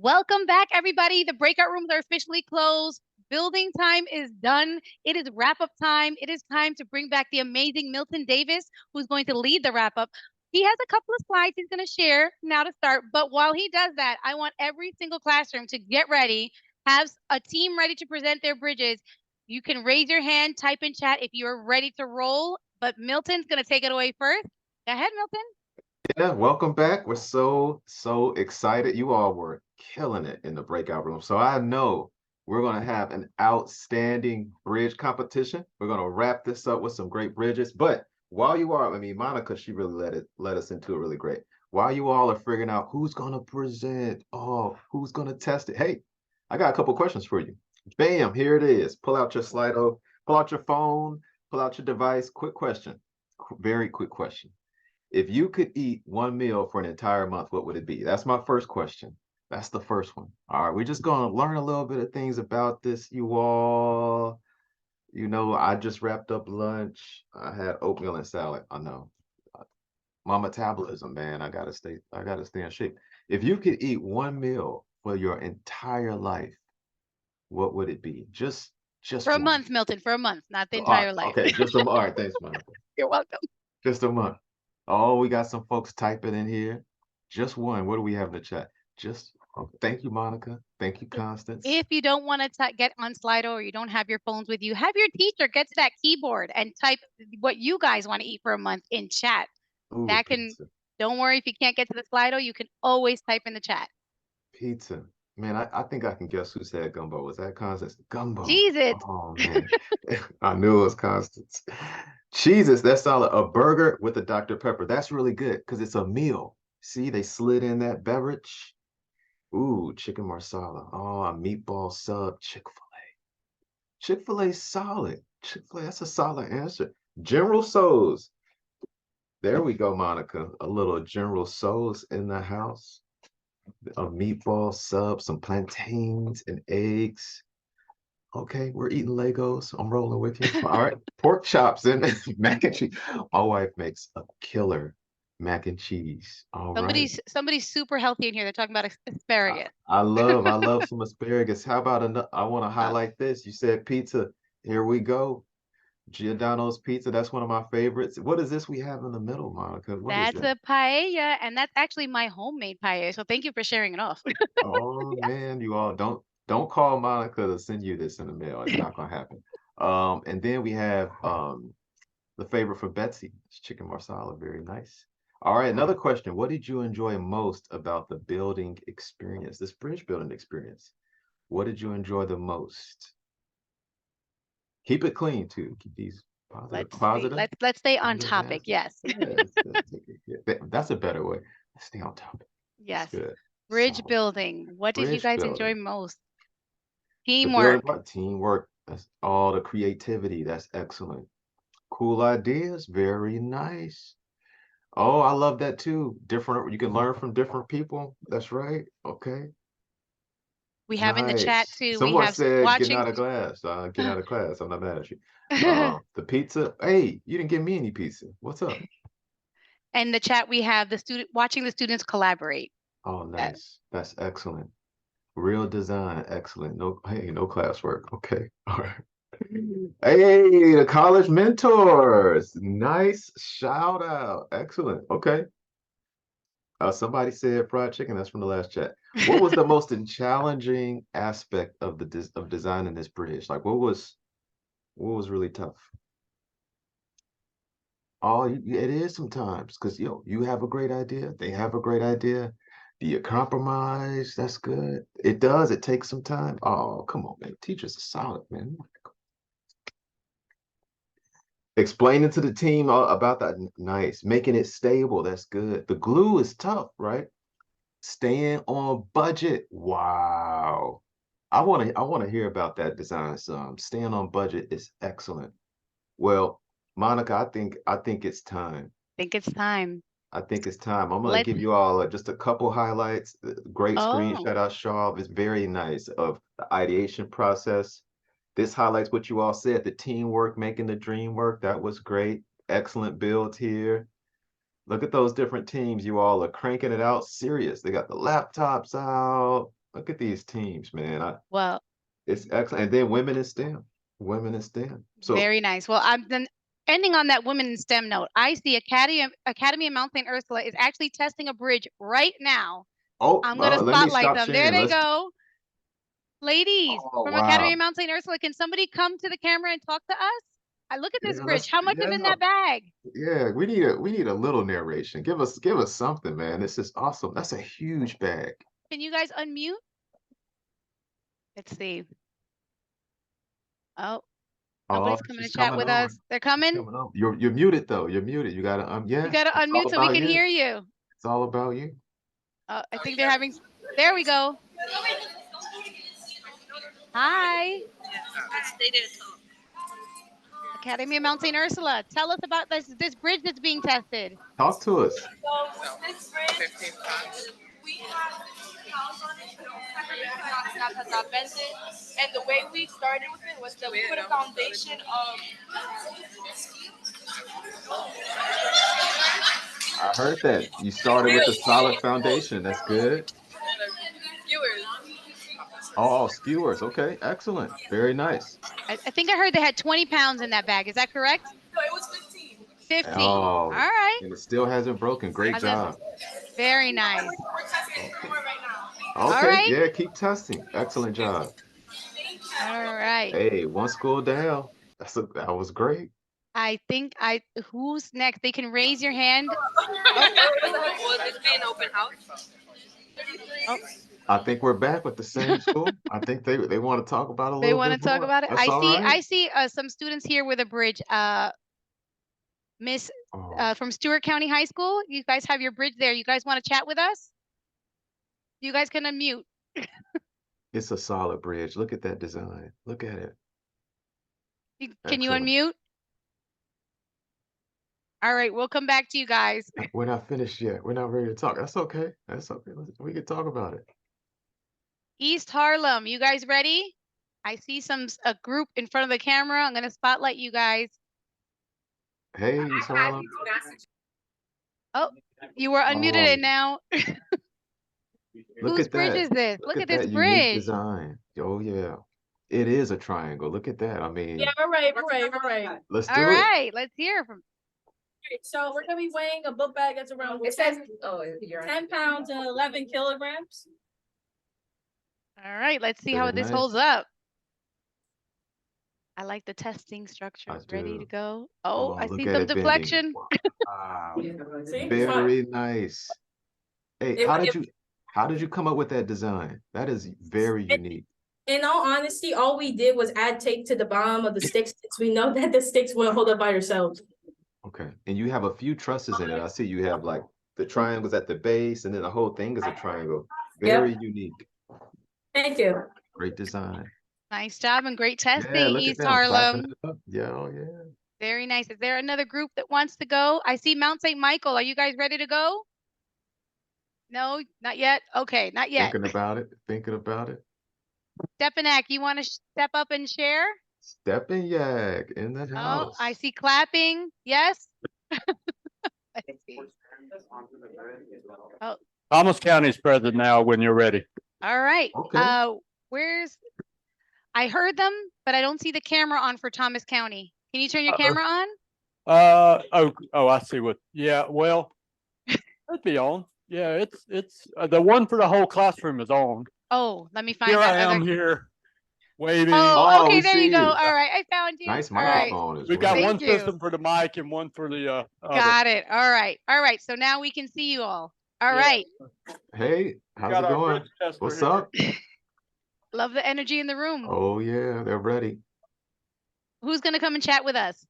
Welcome back, everybody. The breakout rooms are officially closed. Building time is done. It is wrap up time. It is time to bring back the amazing Milton Davis, who's going to lead the wrap up. He has a couple of slides he's going to share now to start. But while he does that, I want every single classroom to get ready, have a team ready to present their bridges. You can raise your hand, type in chat if you're ready to roll. But Milton's going to take it away first. Go ahead, Milton. Yeah, welcome back. We're so excited. You all were killing it in the breakout room. So I know we're going to have an outstanding bridge competition. We're going to wrap this up with some great bridges. But while you are, Monica, she really let us into it really great. While you all are figuring out who's going to present, who's going to test it. Hey, I got a couple questions for you. Bam, here it is. Pull out your Slido, pull out your phone, pull out your device. Quick question. Very quick question. If you could eat one meal for an entire month, what would it be? That's my first question. That's the first one. All right, we're just going to learn a little bit of things about this, you all. I just wrapped up lunch. I had oatmeal and salad. I know. My metabolism, man. I gotta stay in shape. If you could eat one meal for your entire life, what would it be? Just For a one. month, Milton, for a month, not the All right, entire life. okay, all right, thanks, Monica. You're welcome. Just a month. Oh, we got some folks typing in here. Just one. What do we have in the chat? Thank you, Monica. Thank you, Constance. If you don't want to get on Slido or you don't have your phones with you, have your teacher get to that keyboard and type what you guys want to eat for a month in chat. Ooh, That can, pizza. don't worry if you can't get to the Slido, you can always type in the chat. Pizza. Man, I think I can guess who said gumbo. Was that Constance? Gumbo. Cheese it. Oh man. I knew it was Constance. Jesus, that's solid. A burger with a Dr. Pepper. That's really good because it's a meal. See, they slid in that beverage. Ooh, chicken marsala. Oh, a meatball sub, Chick-fil-A. Chick-fil-A solid. Chick-fil-A, that's a solid answer. General So's. There we go, Monica. A little General So's in the house. A meatball sub, some plantains and eggs. Okay, we're eating Legos. I'm rolling with you. All right. Pork chops and mac and cheese. My wife makes a killer mac and cheese. All right. Somebody's super healthy in here. They're talking about I, asparagus. I love some asparagus. How about another? I want to Uh, highlight this. You said pizza. Here we go. Giordano's pizza. That's one of my favorites. What is this we have in the middle, Monica? What is that's that? a paella, and that's actually my homemade paella. So thank you for sharing it off. Oh man, you all don't call Monica to send you this in the mail. It's not gonna happen. And then we have the favorite for Betsy. It's chicken marsala. Very nice. All right, another question. What did you enjoy most about the building experience, this bridge building experience? What did you enjoy the most? Keep it clean too. Keep these positive, Let's see. positive, Let's stay on positive topic. answers. Yes. Yeah, that's a better way. Let's stay on topic. That's Yes. good. Bridge Solid. building. What did you Bridge guys enjoy building. most? The building Teamwork. part, teamwork. That's all the creativity. That's excellent. Cool ideas. Very nice. Oh, I love that too. Different, you can learn from different people. That's right. Okay. We have in the chat Nice. too. We Someone have said getting watching. out of class. Get out of class. I'm not mad at you. The pizza. Hey, you didn't give me any pizza. What's up? In the chat, we have the student watching the students collaborate. Oh, Uh, nice. That's excellent. Real design. Excellent. No, hey, no classwork. Okay. All right. Hey, the college mentors. Nice shout out. Excellent. Okay. Somebody said fried chicken. That's from the last chat. What was the most challenging aspect of of designing this bridge? Like, what was really tough? Oh, it is sometimes because you have a great idea, they have a great idea. Do you compromise? That's good. It does. It takes some time. Oh, come on, man. Teachers are solid, man. Explaining to the team about that. Nice. Making it stable. That's good. The glue is tough, right? Staying on budget. Wow. I want to hear about that design some. Staying on budget is excellent. Well, Monica, I think it's time. think it's time. I think it's time. I'm gonna Let's. give you all just a couple highlights. Great Oh, screenshot out, Shaw. It's very nice of the ideation process. This highlights what you all said, the teamwork, making the dream work. That was great. Excellent build here. Look at those different teams. You all are cranking it out serious. They got the laptops out. Look at these teams, man. Well, It's excellent. And then women in STEM. Women in STEM. So, very nice. Well, I'm then ending on that women in STEM note. I see Academy of Mount St. Ursula is actually testing a bridge right now. oh, I'm gonna let me spotlight stop them. There sharing. they Let's. go. Ladies Oh, from wow. Academy of Mount St. Ursula, can somebody come to the camera and talk to us? I look at this Yeah, bridge. How much is yeah, in that bag? yeah. We need a little narration. Give us something, man. This is awesome. That's a huge bag. Can you guys unmute? Let's see. Oh, Oh, nobody's coming to she's chat coming with on. us. They're She's coming. coming on. You're muted though. You're muted. You gotta You yeah. got to It's all unmute so we about can you. hear you. It's all about you. I think they're having. There we go. Hi, Academy of Mount St. Ursula. Tell us about this bridge that's being tested. Talk to us. So with this bridge, we have 15 pounds on it. That has not bent it. And the way we started with it was that we put a foundation of. I heard that. You started with a solid foundation. That's good. Viewers. Oh, skewers. Okay, excellent. Very nice. I think I heard they had 20 pounds in that bag. Is that correct? No, it was 15. 15. All Oh, right. and it still hasn't broken. I Great was gonna say, job. very nice. We're testing it Okay. more right now. All Okay, right. yeah, keep testing. Excellent job. All right. Hey, one school down. That was great. I think who's next? They can raise your hand. Oh, Will this be an open house? oh, I think we're back with the same school. I think they want to talk about a they little want bit to talk more. about it. That's all right. I see some students here with a bridge. Miss Oh, from Stewart County High School. You guys have your bridge there. You guys want to chat with us? You guys can unmute. it's a solid bridge. Look at that design. Look at it. Can you Excellent. unmute? All right, we'll come back to you guys. We're not finished yet. We're not ready to talk. That's okay. That's okay. We can talk about it. East Harlem, you guys ready? I see a group in front of the camera. I'm gonna spotlight you guys. Hey, Harlem. Oh, you were unmuted Oh, and now. look Whose at bridge that. is this? Look Look at at this that unique bridge. design. Oh yeah. It is a triangle. Look at that. I mean, Yeah, all right, all right, all right. let's All do it. right, let's hear from. So we're gonna be weighing a book bag that's around 10 pounds and 11 kilograms. All right, let's see Very how this nice. holds up. I like the testing structure. I Ready to do. go. Oh, I Look see at some it bending. deflection. Wow. See? Very nice. Hey, If- how did you come up with that design? That is very unique. In all honesty, all we did was add tape to the bottom of the sticks. We know that the sticks won't hold up by themselves. Okay. And you have a few trusses in it. I see you have like the triangles at the base, and then the whole thing is a triangle. Very unique. Thank you. Great design. Nice job and great Yeah, testing, look at East them clapping Harlem. it up. Yeah, oh yeah. Very nice. Is there another group that wants to go? I see Mount St. Michael. Are you guys ready to go? No, not yet. Okay, not yet. Thinking about it. Thinking about it. Stepanak, you want to step up and share? Stepping Yak in the Oh, house. I see clapping. Yes. Let's see. Oh, Thomas County's present now when you're ready. all right. Okay. Where's? I heard them, but I don't see the camera on for Thomas County. Can you turn your Uh-oh. camera on? I see what, yeah, well, it'd be on. Yeah, it's the one for the whole classroom is on. Oh, let me find Here that I am other. here waving. Oh, Oh, okay, we there you see go. you. All right, I found you. Nice All right, microphone as We've got well. one Thank you. system for the mic and one for the other. got it. All right, all right. So now we can see you all. All Yeah. right. Hey, how's Got it our going? bridge tester What's here. up? Love the energy in the room. Oh yeah, they're ready. Who's gonna come and chat with us?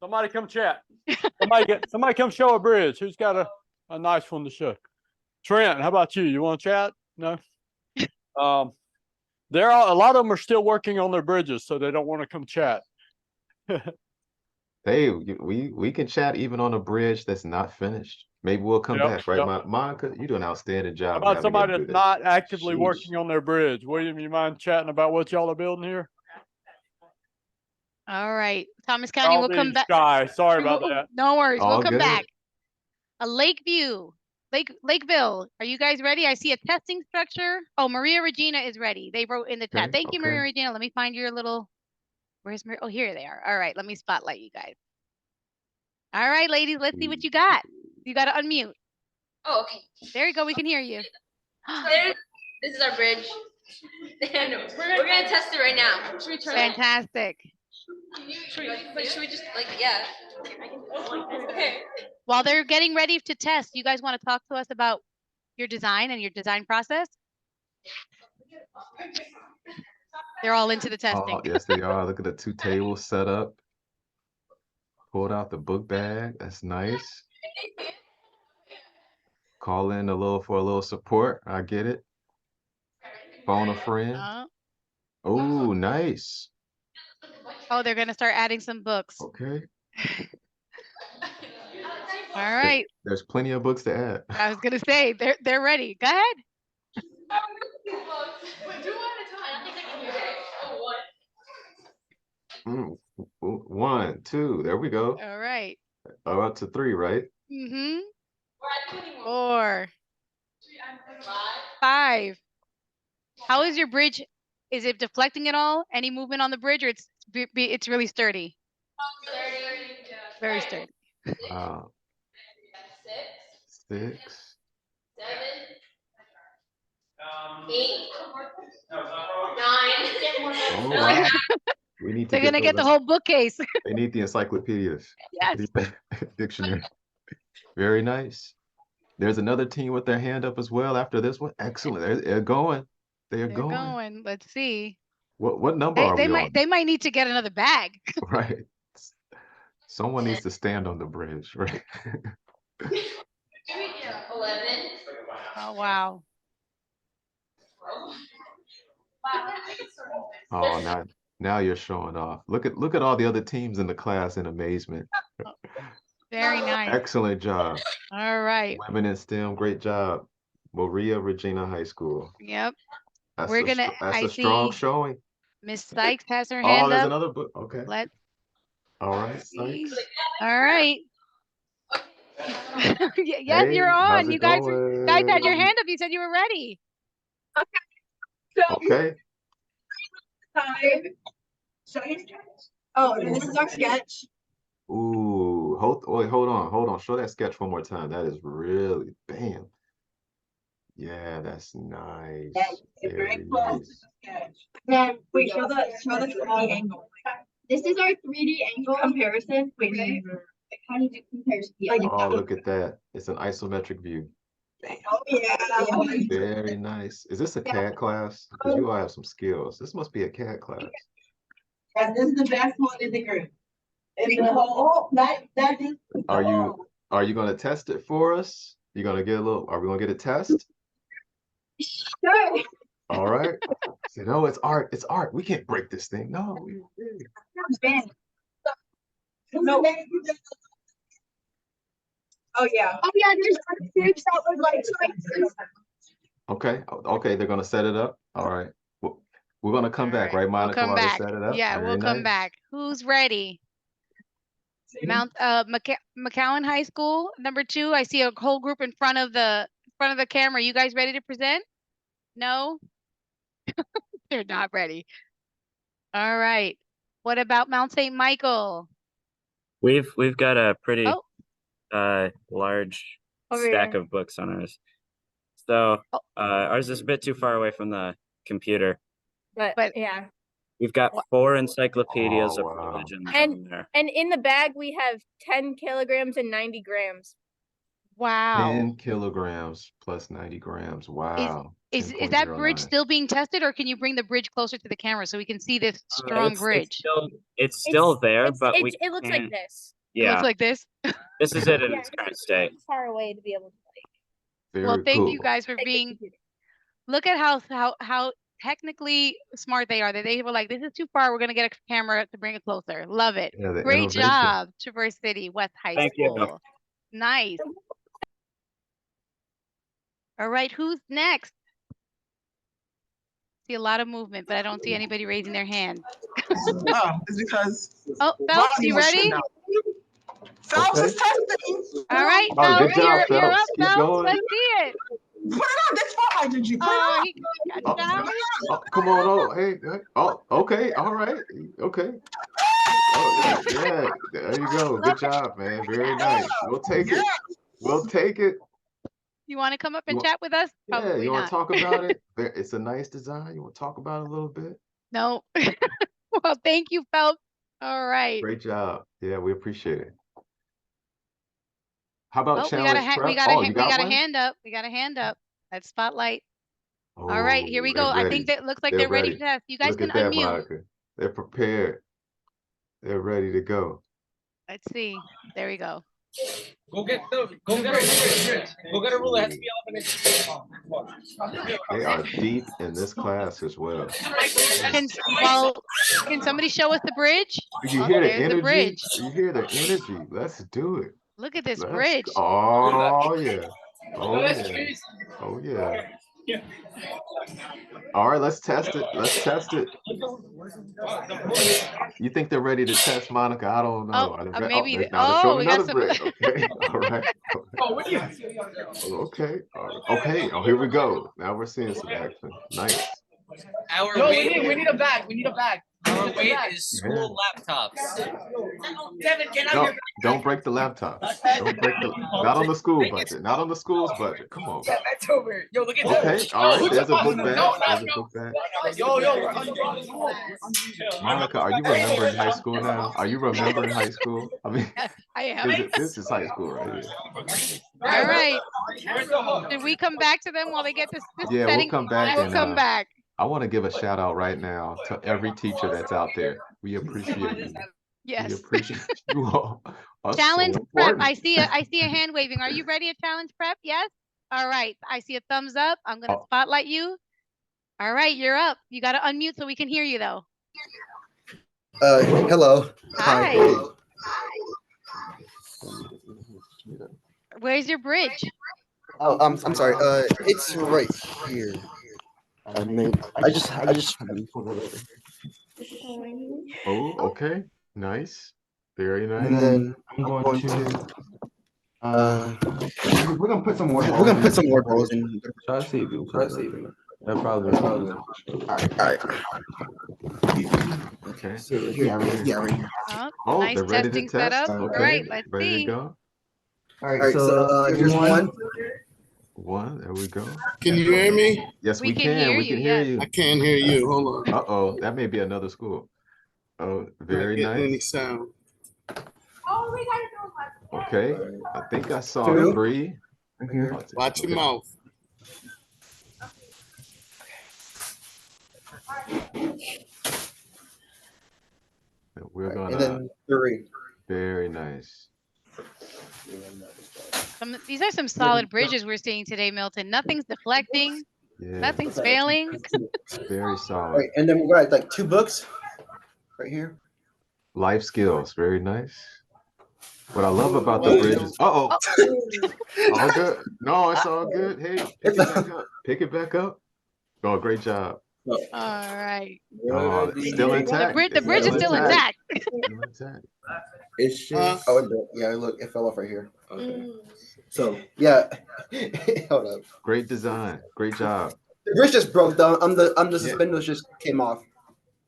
Somebody come chat. Somebody come show a bridge. Who's got a nice one to show? Trent, how about you? You want to chat? No. There are a lot of them are still working on their bridges, so they don't want to come chat. Hey, we can chat even on a bridge that's not finished. Maybe we'll come Yep, back, right, yep. Monica? You do an outstanding How job about navigating somebody through that's this. not actively Sheesh. working on their bridge? William, you mind chatting about what y'all are building here? All right, Thomas County, All we'll come being back. shy. Sorry about that. No worries, we'll All come good. back. A lake view. Lakeville, are you guys ready? I see a testing structure. Oh, Maria Regina is ready. They wrote in the chat. Okay, Thank you, Maria okay. Regina. Let me find your little, where's Maria? Oh, here they are. All right, let me spotlight you guys. All right, ladies, let's see what you got. You got to unmute. Oh, okay. There you go. We can hear you. This is our bridge. And we're gonna test it right now. Should we turn it? Fantastic. Should we just yeah? Okay. While they're getting ready to test, you guys want to talk to us about your design and your design process? They're all into the testing. Oh, yes, they are. Look at the 2 tables set up. Pulled out the book bag. That's nice. Call in for a little support. I get it. Phone a friend. Oh, nice. Oh, they're gonna start adding some books. Okay. All right. There's plenty of books to add. I was gonna say they're ready. Go ahead. Mm, 1, 2. There we go. All right. Oh, up to 3, right? Mm-hmm. 4, 5. How is your bridge? Is it deflecting at all? Any movement on the bridge, or it's really sturdy? Very sturdy. Wow. 6. 7, 8, 9. Oh, wow. We need to They're gonna get the whole bookcase. They need the encyclopedias. Yes. Dictionary. Very nice. There's another team with their hand up as well after this one. Excellent. They're going. They're going. Let's see. What number are we on? They might need to get another bag. Right. Someone needs to stand on the bridge, right? 11. Oh wow. Oh, now you're showing off. Look at all the other teams in the class in amazement. Very nice. Excellent job. All right. Women in STEM, great job. Maria Regina High School. Yep. That's We're a, gonna. that's I a strong see showing. Miss Sykes has her Oh, hand there's up. another book. Okay. Let's All right, see. Sykes. All right. Yes, Hey, you're how's on. it You guys had your going? hand up. You said you were ready. Okay. Oh, and this is our sketch. Ooh, hold on. Show that sketch one more time. That is really, bam. Yeah, that's nice. Very nice. Then wait, show the 3D angle. This is our 3D angle comparison. Wait, how do you do comparison? Oh, look at that. It's an isometric view. Oh yeah. Very nice. Is this a CAD class? Because you all have some skills. This must be a CAD class. And this is the best one in the group. In the whole, that is. Are you gonna test it for us? Are we gonna get a test? Sure. All right. Say, no, it's art. It's art. We can't break this thing. No. No. Oh yeah. Oh yeah, there's groups that would like to. Okay, they're gonna set it up. All right. We're gonna come back, right, Monica, We'll come while they back. set it up? Yeah, we'll come back. Who's ready? McCowan High School, number 2. I see a whole group in front of the camera. You guys ready to present? No? They're not ready. All right. What about Mount St. Michael? We've got a pretty large stack of books on ours. So ours is a bit too far away from the computer. But yeah. We've got 4 encyclopedias Oh, of wow. religion And- on there. And in the bag we have 10 kilograms and 90 grams. Wow. 10 kilograms plus 90 grams. Wow. Is that bridge 10.09. still being tested, or can you bring the bridge closer to the camera so we can see this strong bridge? It's still there, but it looks like this. It Yeah, looks like this. this is it in its current state. Far away to be able to Very Well, thank cool. you guys for being. Look at how technically smart they are. That they were like, this is too far. We're gonna get a camera to bring it closer. Love it. Yeah, the Great innovation. job, Traverse City West High Thank you. School. Nice. All right, who's next? See a lot of movement, but I don't see anybody raising their hand. Oh, it's because Oh, Phelps, you ready? Phelps Okay. is testing. All right, Oh, Phelps, good job, you're Phelps. up, Keep Phelps. going. Let's see it. Put it on. This spotlight, did you put it on? He got Oh, showers. oh, come on. Oh, hey. Oh, okay. All right. Okay. Oh, yeah. There you go. Good job, man. Very nice. We'll take it. We'll take it. You want to come up You and want- chat with us? Yeah, Probably you want not. to talk about it? It's a nice design. You want to talk about it a little bit? No. Well, thank you, Phelps. All right. Great job. Yeah, we appreciate it. How about Oh, we got a challenge prep? Oh, you got a one? hand up. We got a hand up. That's spotlight. All right, here we they're go. I ready. think that looks like They're they're ready ready. for test. You guys Look can at that, unmute. Monica. They're prepared. They're ready to go. Let's see. There we go. Go get a ruler. Go get a ruler. It has to be 11 inches. They are deep in this class as well. Can somebody show us the bridge? You Oh, hear the there's energy? the bridge. You hear the energy? Let's do it. Look at this Let's bridge. Oh yeah. Oh yeah. Oh yeah. All right, let's test it. Let's test it. You think they're ready to test, Monica? I don't know. Maybe. Now they're showing We got another some. brick. Okay. All right. Okay. Okay. Oh, here we go. Now we're seeing some action. Nice. Our No, weight, we need a bag. We need a bag. our weight is school laptops. Devin, get out No, here. don't break the laptops. Don't break the. Not on the school budget. Not on the school's budget. Come on. That's over. Yo, look at that. Okay. All right. There's a book bag. There's a book bag. Yo. Monica, are you remembering high school now? Are you remembering high school? I mean, I am. this is high school right here. All right. Did we come back to them while they get this Yeah, setting? we'll come back. We'll and, come back. I want to give a shout out right now to every teacher that's out there. We appreciate you. We Yes. appreciate you all. Are Challenge so prep. important. I see a hand waving. Are you ready to challenge prep? Yes. All right. I see a thumbs up. I'm gonna spotlight you. All right, you're up. You got to unmute so we can hear you though. Hello. Hi. Where's your bridge? Oh, I'm sorry. It's right here. I just. Oh, okay. Nice. Very nice. And then I'm going to. We're gonna put some more. We're gonna put some more balls in. Try to save you. Try to save you. That probably. All right. Okay. Yeah, right here. Oh, Nice they're ready to testing test. setup. Okay. All right, let's ready see. to go. All right. So here's one. One. There we go. Can you hear me? Yes, we can can. hear We you, can hear yes. you. I can't hear you. Hold on. Uh-oh, that may be another school. Oh, very Not getting any nice. sound. Okay, I think I saw Two. 3. Watch your mouth. We're And gonna. then 3. Very nice. These are some solid bridges we're seeing today, Milton. Nothing's deflecting. Yeah. Nothing's failing. Very All solid. right, and then we got like 2 books right here. Life skills. Very nice. What I love about the bridge is. Uh-oh. All good. No, it's all good. Hey, pick it back up. Pick it back up. Oh, great job. All right. Oh, it's still intact. The bridge is still intact. Still intact. It should. Yeah, look, it fell off right here. Okay. So yeah, hold up. Great design. Great job. The bridge just broke down. The suspenders just came off.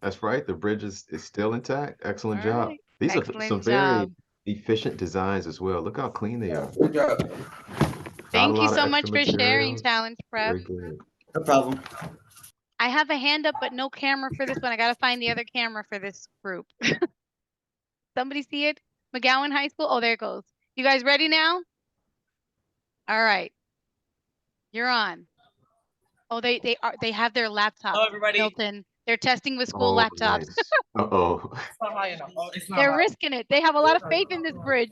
That's right. The bridge is still intact. Excellent All job. right. These are Excellent some very job. efficient designs as well. Look how clean they are. Good job. Not a Thank you lot of so much extra for sharing, materials. Challenge Prep. Very good. No problem. I have a hand up, but no camera for this one. I got to find the other camera for this group. Somebody see it? McGowan High School. Oh, there it goes. You guys ready now? All right. You're on. Oh, they have their laptops. Hello, everybody. Milton. They're testing with school Oh, laptops. nice. Uh-oh. It's not high enough. It's not They're high. risking it. They have a lot of faith in this bridge.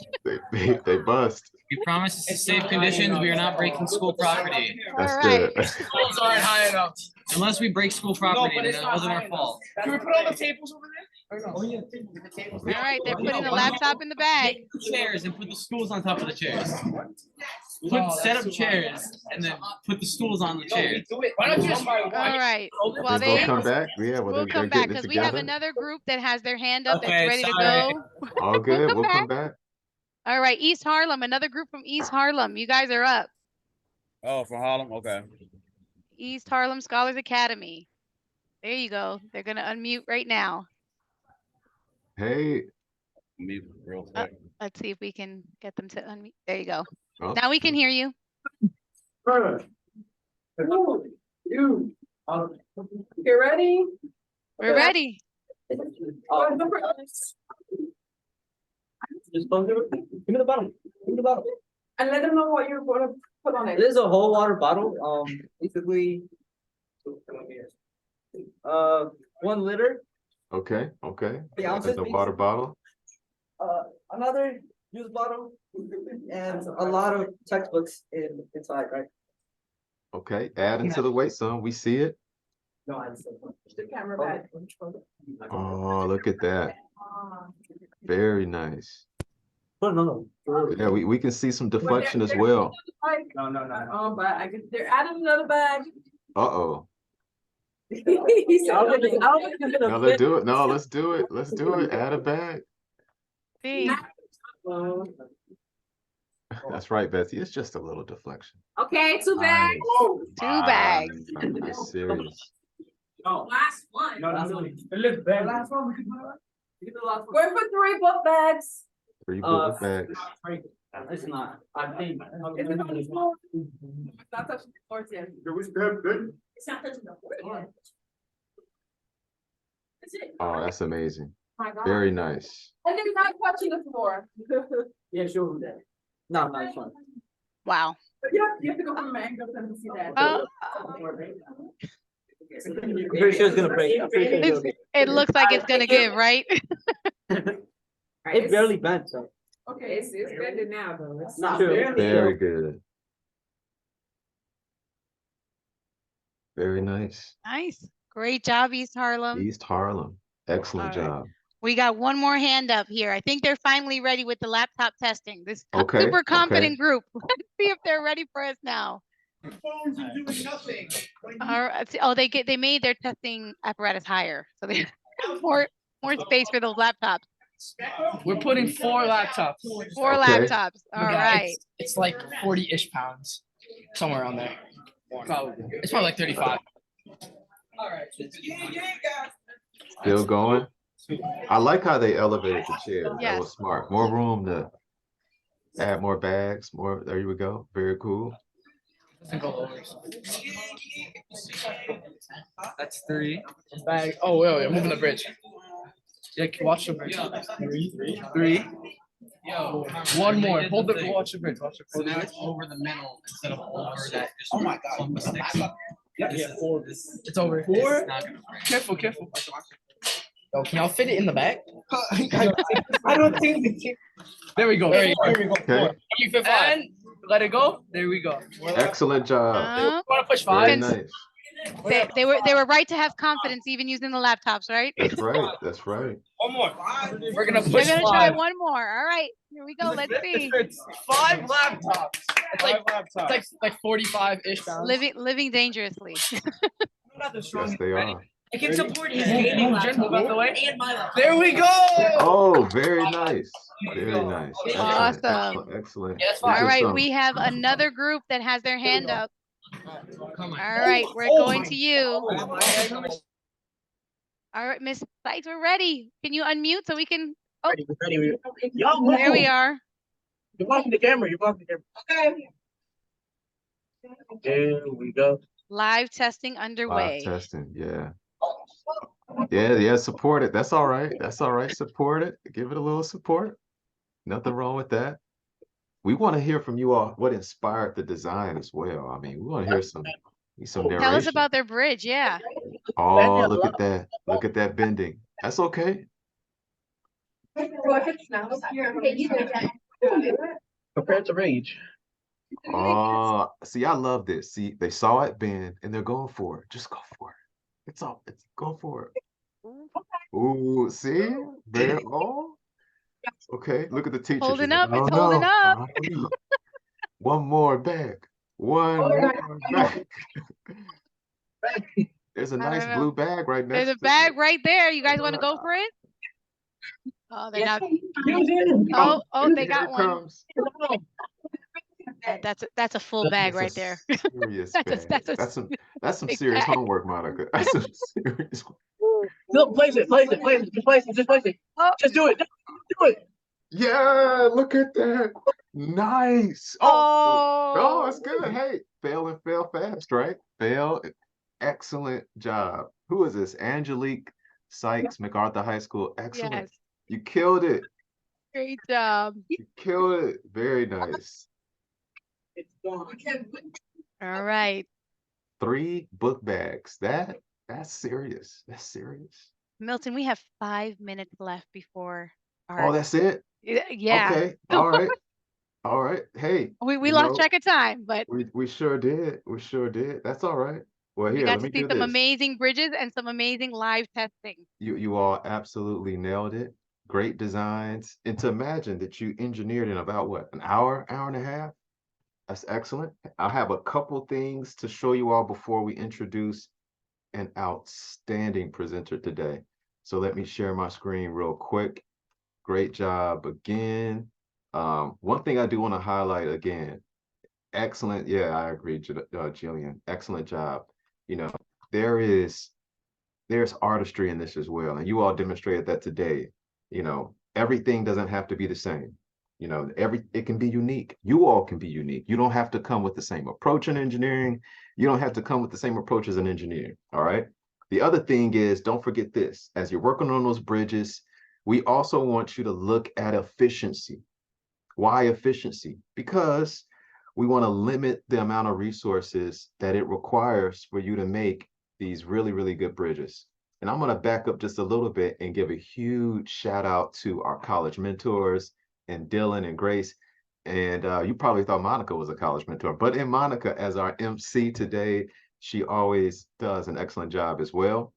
They bust. We promise it's safe conditions. We are not breaking school property. That's All right. good. Schools aren't high enough. Unless we break school property, then it wasn't our fault. Can we put all the tables over there? Or no? Oh, yeah, the tables. All right. They're putting the laptop in the bag. Take the chairs and put the stools on top of the chairs. Set up chairs and then put the stools on the chairs. Do it. Why don't you just one by All one? right. Well, They both come back. Yeah, well, we'll they're come getting back it because we have together. another group that has their hand up Okay, that's ready to sorry. go. All good. come We'll come back. back. All right, East Harlem, another group from East Harlem. You guys are up. Oh, from Harlem? Okay. East Harlem Scholars Academy. There you go. They're going to unmute right now. Hey. Mute real quick. Let's see if we can get them to unmute. There you go. Oh. Now we can hear you. You ready? We're ready. Just give me the bottle. Give me the bottle. And let them know what you're going to put on it. This is a whole water bottle. Basically, 1 liter. Okay. Okay. ounces, The water bottle. Another used bottle, and a lot of textbooks inside, right? Okay. Add into the weight zone. We see it. No, I just the camera back. Oh, look at that. Very nice. No. Yeah, we can see some deflection as well. No. But I guess they're adding another bag. Uh-oh. No, let's do it. No, let's do it. Let's do it. Add a bag. See. That's right, Betsy. It's just a little deflection. Okay, 2 bags. Nice. 2 bags. That's serious. Oh, last one. No, last one. We're for 3 book bags. 3 book bags. It's not. I think. It's not touching the floor yet. It's not touching the floor yet. That's it. Oh, that's amazing. My God. Very nice. And it's not touching the floor. Yeah, sure. No, it's fine. Wow. You have to go from an angle to see that. I'm pretty sure it's gonna break. It looks like it's gonna give, right? It barely bent, so. Okay, it's bending now though. It's Not Very good. Very nice. Nice. Great job, East Harlem. East Harlem. Excellent All right. job. We got one more hand up here. I think they're finally ready with the laptop testing. This Okay, super confident okay. group. Let's see if they're ready for us now. Phones are doing nothing. All right. Oh, they made their testing apparatus higher, so they have more space for those laptops. We're putting 4 laptops. 4 Okay. laptops. All Yeah, right. It's like 40-ish pounds, somewhere around there. Probably. It's probably like 35. All right. Still going. I like how they elevated the chair. Yes. That was smart. More room to add more bags. More. There you go. Very cool. That's 3. Bag. Oh, wait, I'm moving the bridge. Yeah, watch the bridge. 3. Yo, 1 more. Hold the watch the bridge. So now it's over the middle instead of over that. Oh my God. Yeah, 4. It's over. 4. Careful. Yo, can y'all fit it in the back? I don't think we can. There we go. Okay. You fit 5. And let it go. There we go. Excellent job. You want to push Very 5? nice. They were right to have confidence even using the laptops, right? That's right. That's right. 1 more. We're gonna They're push gonna 5. try 1 more. All right, here we go. Let's see. It's 5 laptops. It's like 45-ish pounds. Living dangerously. Yes, they are. It can support his gaming laptop Move out the way. and my laptop. There we go. Oh, very nice. Very nice. Excellent. Awesome. Excellent. Yes, All right, Awesome. we have another group that has their hand up. All right, we're going to you. All right, Miss Sykes, we're ready. Can you unmute so we can? Oh, Ready. there we are. You're blocking the camera. Okay. There we go. Live testing underway. Live testing. Yeah. Yeah. Support it. That's all right. That's all right. Support it. Give it a little support. Nothing wrong with that. We want to hear from you all what inspired the design as well. I mean, we want to hear some narration. Tell us about their bridge. Yeah. Oh, look at that. Look at that bending. That's okay. Compared to Rage. Oh, see, I love this. See, they saw it bend and they're going for it. Just go for it. It's go for it. Ooh, see? There. Oh. Okay, look at the teachers. Holding up. It's holding up. One more bag. One more bag. There's a nice blue bag right next. There's a bag right there. You guys want to go for it? Oh, they're not. Oh, Oh, they here got it one. comes. That's a full bag right there. Serious That's bag. a That's some big serious bag. homework, Monica. That's some serious. No, place it, place it, place it, just place it, just place it. Oh. Just do it, just do it. Yeah, look at that. Nice. Oh, it's good. Hey, fail and fail fast, right? Fail. Excellent job. Who is this? Angelique Sykes, MacArthur High School. Excellent. Yes. You killed it. Great job. You killed it. Very nice. It's gone. All right. 3 book bags. That's serious. That's serious. Milton, we have 5 minutes left before our. Oh, that's it? Yeah. Okay. All right. All right. Hey. We lost track of time, but we sure did. We sure did. That's all right. Well, we here, got let to me see do some this. amazing bridges and some amazing live testing. You all absolutely nailed it. Great designs. And to imagine that you engineered in about what, an hour, hour and a half? That's excellent. I have a couple things to show you all before we introduce an outstanding presenter today. So let me share my screen real quick. Great job again. One thing I do want to highlight again, excellent. Yeah, I agree, Jillian. Excellent job. You know, there's artistry in this as well, and you all demonstrated that today. You know, everything doesn't have to be the same. You know, it can be unique. You all can be unique. You don't have to come with the same approach in engineering. You don't have to come with the same approach as an engineer. All right. The other thing is, don't forget this. As you're working on those bridges, we also want you to look at efficiency. Why efficiency? Because we want to limit the amount of resources that it requires for you to make these really, really good bridges. And I'm going to back up just a little bit and give a huge shout out to our college mentors and Dylan and Grace. And you probably thought Monica was a college mentor, but in Monica as our MC today, she always does an excellent job as well.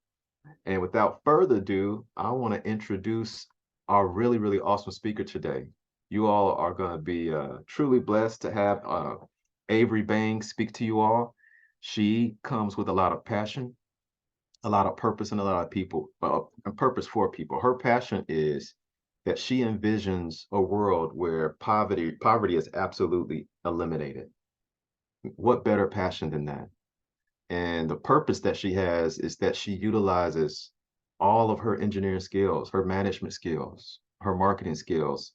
And without further ado, I want to introduce our really, really awesome speaker today. You all are going to be truly blessed to have Avery Bang speak to you all. She comes with a lot of passion, a lot of purpose, and a lot of people, a purpose for people. Her passion is that she envisions a world where poverty is absolutely eliminated. What better passion than that? And the purpose that she has is that she utilizes all of her engineering skills, her management skills, her marketing skills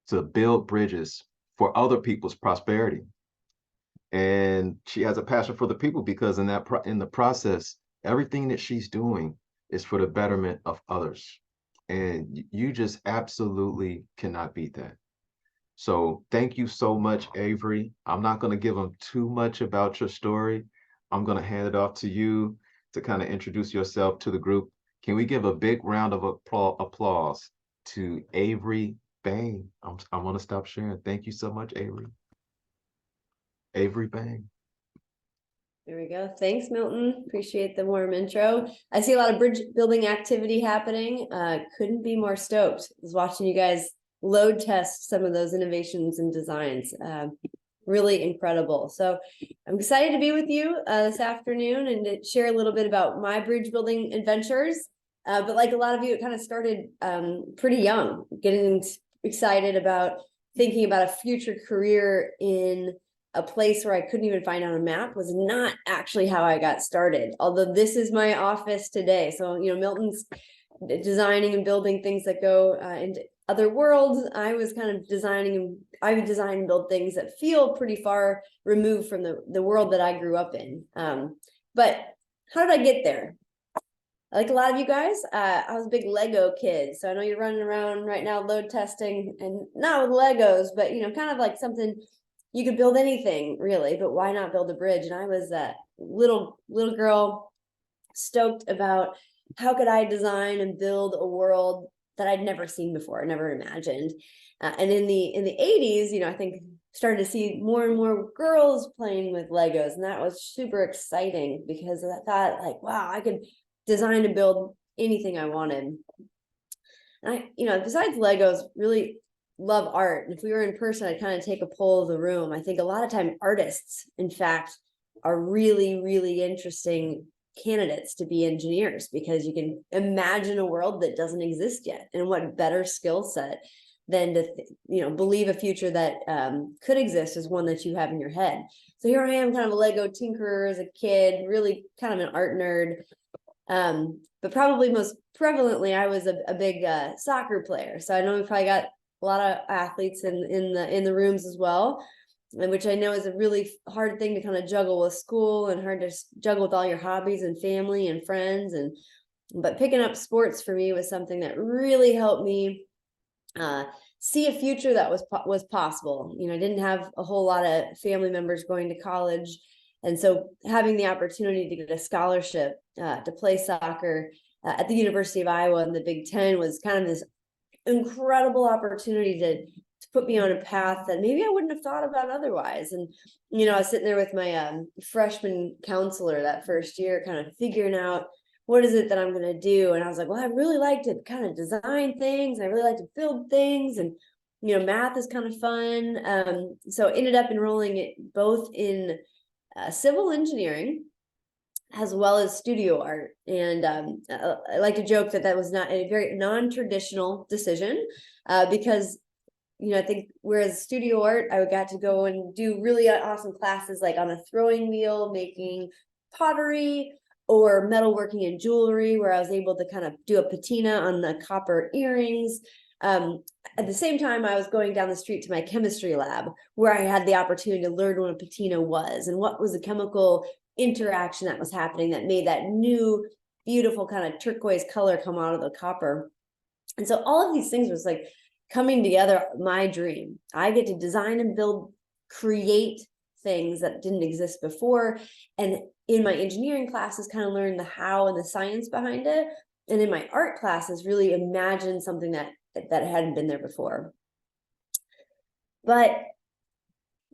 to build bridges for other people's prosperity. And she has a passion for the people because in the process, everything that she's doing is for the betterment of others. And you just absolutely cannot beat that. So thank you so much, Avery. I'm not going to give them too much about your story. I'm going to hand it off to you to kind of introduce yourself to the group. Can we give a big round of applause to Avery Bang? I want to stop sharing. Thank you so much, Avery. Avery Bang. There we go. Thanks, Milton. Appreciate the warm intro. I see a lot of bridge building activity happening. Couldn't be more stoked. I was watching you guys load test some of those innovations and designs. Really incredible. So I'm excited to be with you this afternoon and to share a little bit about my bridge building adventures. But like a lot of you, it kind of started pretty young, getting excited about thinking about a future career in a place where I couldn't even find on a map was not actually how I got started. Although this is my office today. So, you know, Milton's designing and building things that go into other worlds. I was kind of I would design and build things that feel pretty far removed from the world that I grew up in. But how did I get there? Like a lot of you guys, I was a big Lego kid. So I know you're running around right now load testing and not with Legos, but, you know, kind of like something you could build anything really, but why not build a bridge? And I was that little girl stoked about how could I design and build a world that I'd never seen before, never imagined. And in the 80s, you know, I think started to see more and more girls playing with Legos, and that was super exciting because I thought like, wow, I could design and build anything I wanted. And I, you know, besides Legos, really love art. And if we were in person, I'd kind of take a poll of the room. I think a lot of time artists, in fact, are really, really interesting candidates to be engineers, because you can imagine a world that doesn't exist yet. And what better skill set than to believe a future that could exist as one that you have in your head. So here I am, kind of a Lego tinkerer as a kid, really kind of an art nerd. But probably most prevalently, I was a big soccer player. So I know we probably got a lot of athletes in the rooms as well, and which I know is a really hard thing to kind of juggle with school, and hard to juggle with all your hobbies and family and friends. But picking up sports for me was something that really helped me see a future that was possible. I didn't have a whole lot of family members going to college. And so having the opportunity to get a scholarship to play soccer at the University of Iowa in the Big Ten was kind of this incredible opportunity to put me on a path that maybe I wouldn't have thought about otherwise. And, I was sitting there with my freshman counselor that first year, kind of figuring out what is it that I'm going to do. And I was like, well, I really like to kind of design things. I really like to build things. And, math is kind of fun. So I ended up enrolling it both in civil engineering as well as studio art. And I like to joke that was not a very non-traditional decision because, I think whereas studio art, I got to go and do really awesome classes like on a throwing wheel, making pottery, or metalworking and jewelry, where I was able to kind of do a patina on the copper earrings. At the same time, I was going down the street to my chemistry lab, where I had the opportunity to learn what a patina was and what was the chemical interaction that was happening that made that new, beautiful kind of turquoise color come out of the copper. And so all of these things was like coming together, my dream. I get to design and build, create things that didn't exist before. And in my engineering classes, kind of learn the how and the science behind it. And in my art classes, really imagine something that hadn't been there before. But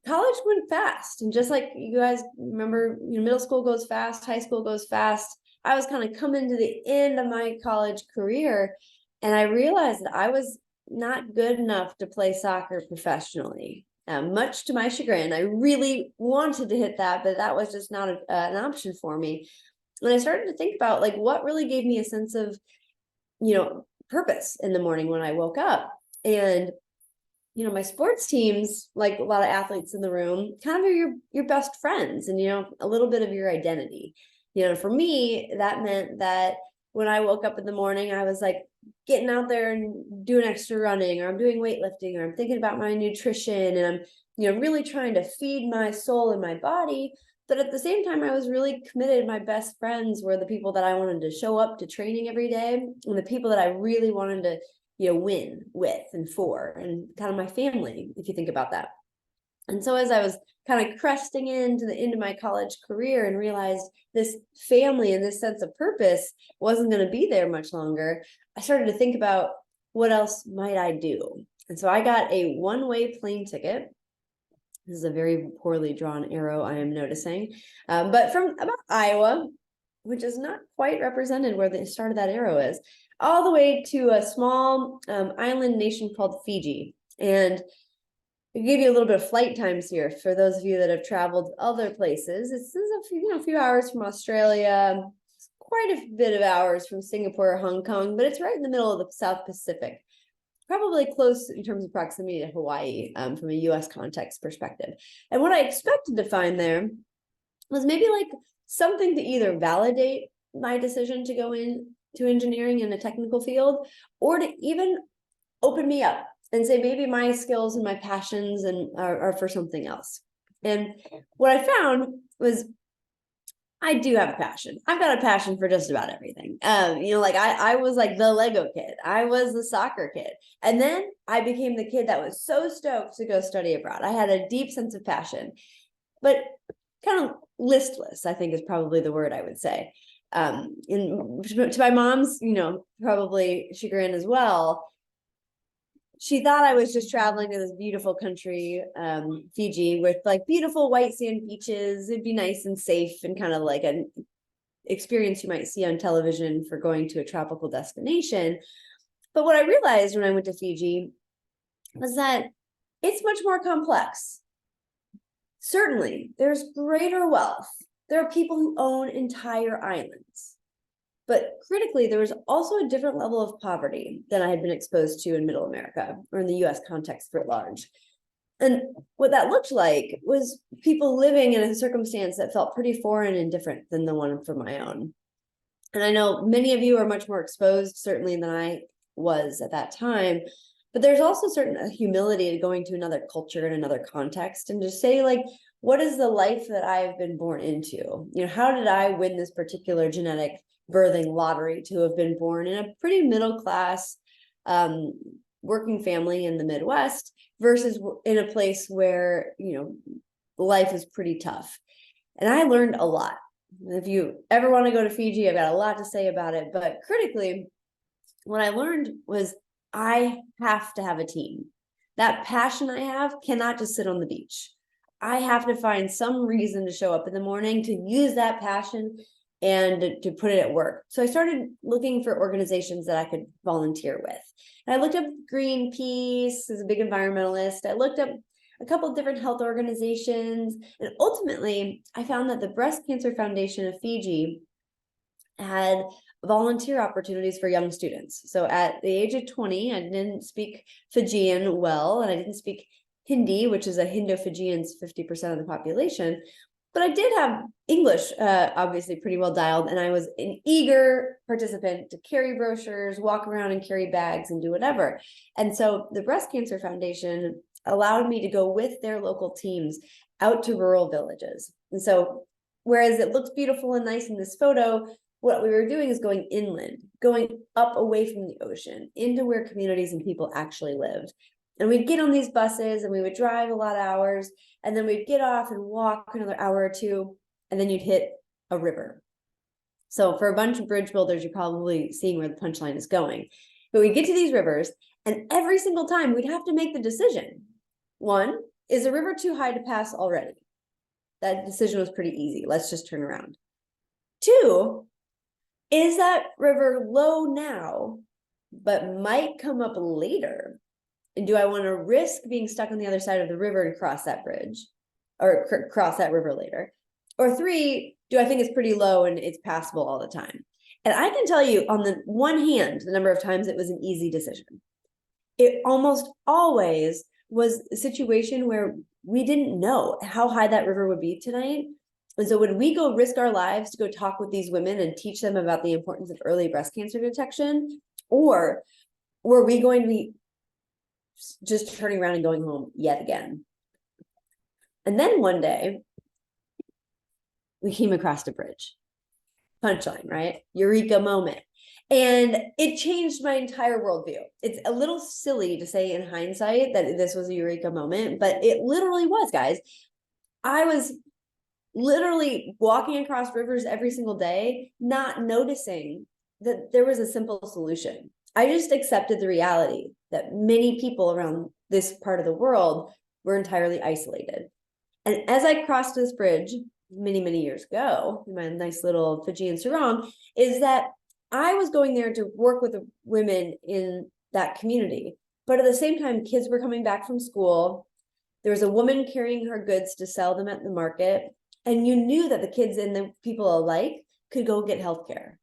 college went fast. And just like you guys remember, middle school goes fast, high school goes fast. I was kind of coming to the end of my college career, and I realized that I was not good enough to play soccer professionally. Much to my chagrin, I really wanted to hit that, but that was just not an option for me. And I started to think about like what really gave me a sense of, purpose in the morning when I woke up. And, my sports teams, like a lot of athletes in the room, kind of are your best friends and, a little bit of your identity. For me, that meant that when I woke up in the morning, I was like getting out there and doing extra running, or I'm doing weightlifting, or I'm thinking about my nutrition, and I'm, really trying to feed my soul and my body. But at the same time, I was really committed. My best friends were the people that I wanted to show up to training every day, and the people that I really wanted to, win with and for, and kind of my family, if you think about that. And so as I was kind of cresting into the end of my college career and realized this family and this sense of purpose wasn't going to be there much longer, I started to think about what else might I do. And so I got a one-way plane ticket. This is a very poorly drawn arrow, I am noticing. But from about Iowa, which is not quite represented where the start of that arrow is, all the way to a small island nation called Fiji. And I'll give you a little bit of flight times here for those of you that have traveled other places. This is a few hours from Australia, quite a bit of hours from Singapore or Hong Kong, but it's right in the middle of the South Pacific. Probably close in terms of proximity to Hawaii from a US context perspective. And what I expected to find there was maybe like something to either validate my decision to go into engineering in a technical field, or to even open me up and say maybe my skills and my passions are for something else. And what I found was I do have a passion. I've got a passion for just about everything. I was like the Lego kid. I was the soccer kid. And then I became the kid that was so stoked to go study abroad. I had a deep sense of passion, but kind of listless, I think is probably the word I would say. To my mom's, probably chagrin as well, she thought I was just traveling to this beautiful country, Fiji, with like beautiful white sand beaches. It'd be nice and safe and kind of like an experience you might see on television for going to a tropical destination. But what I realized when I went to Fiji was that it's much more complex. Certainly, there's greater wealth there are people who own entire islands. But critically, there was also a different level of poverty than I had been exposed to in Middle America or in the US context writ large. And what that looked like was people living in a circumstance that felt pretty foreign and different than the one from my own. And I know many of you are much more exposed, certainly, than I was at that time. But there's also certain humility to going to another culture in another context and just say, like, what is the life that I've been born into? You know, how did I win this particular genetic birthing lottery to have been born in a pretty middle class working family in the Midwest versus in a place where, you know, life is pretty tough. And I learned a lot. If you ever want to go to Fiji, I've got a lot to say about it. But critically, what I learned was I have to have a team. That passion I have cannot just sit on the beach. I have to find some reason to show up in the morning to use that passion and to put it at work. So I started looking for organizations that I could volunteer with. And I looked up Greenpeace as a big environmentalist. I looked up a couple of different health organizations. And ultimately, I found that the Breast Cancer Foundation of Fiji had volunteer opportunities for young students. So at the age of 20, I didn't speak Fijian well, and I didn't speak Hindi, which is a Indo-Fijians, 50% of the population. But I did have English, obviously pretty well dialed, and I was an eager participant to carry brochures, walk around and carry bags and do whatever. And so the Breast Cancer Foundation allowed me to go with their local teams out to rural villages. And so whereas it looks beautiful and nice in this photo, what we were doing is going inland, going up away from the ocean into where communities and people actually lived. And we'd get on these buses and we would drive a lot of hours, and then we'd get off and walk another hour or two, and then you'd hit a river. So for a bunch of bridge builders, you're probably seeing where the punchline is going. But we'd get to these rivers, and every single time we'd have to make the decision. One, is the river too high to pass already? That decision was pretty easy. Let's just turn around. Two, is that river low now, but might come up later? And do I want to risk being stuck on the other side of the river and cross that bridge or cross that river later? Or three, do I think it's pretty low and it's passable all the time? And I can tell you on the one hand, the number of times it was an easy decision. It almost always was a situation where we didn't know how high that river would be tonight. And so would we go risk our lives to go talk with these women and teach them about the importance of early breast cancer detection? Or were we going to be just turning around and going home yet again? And then one day, we came across a bridge. Punchline, right? Eureka moment. And it changed my entire worldview. It's a little silly to say in hindsight that this was a eureka moment, but it literally was, guys. I was literally walking across rivers every single day, not noticing that there was a simple solution. I just accepted the reality that many people around this part of the world were entirely isolated. And as I crossed this bridge many, many years ago, in my nice little Fijian sarong, is that I was going there to work with the women in that community. But at the same time, kids were coming back from school. There was a woman carrying her goods to sell them at the market. And you knew that the kids and the people alike could go get healthcare.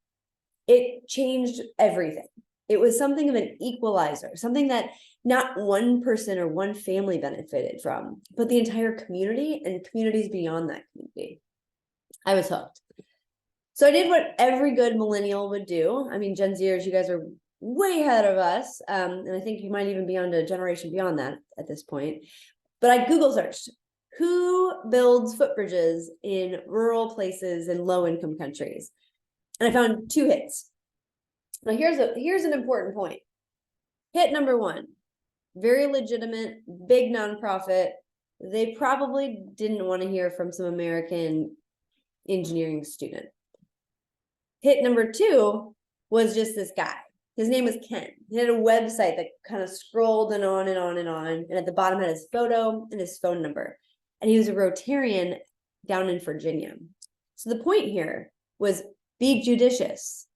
It changed everything. It was something of an equalizer, something that not one person or one family benefited from, but the entire community and communities beyond that community. I was hooked. So I did what every good millennial would do. I mean, Gen Zers, you guys are way ahead of us. And I think you might even be on to a generation beyond that at this point. But I Google searched, who builds footbridges in rural places in low-income countries? And I found 2 hits. Now here's an important point. Hit number 1, very legitimate, big nonprofit. They probably didn't want to hear from some American engineering student. Hit number 2 was just this guy. His name was Ken. He had a website that kind of scrolled and on and on and on. And at the bottom had his photo and his phone number. And he was a Rotarian down in Virginia. So the point here was be judicious.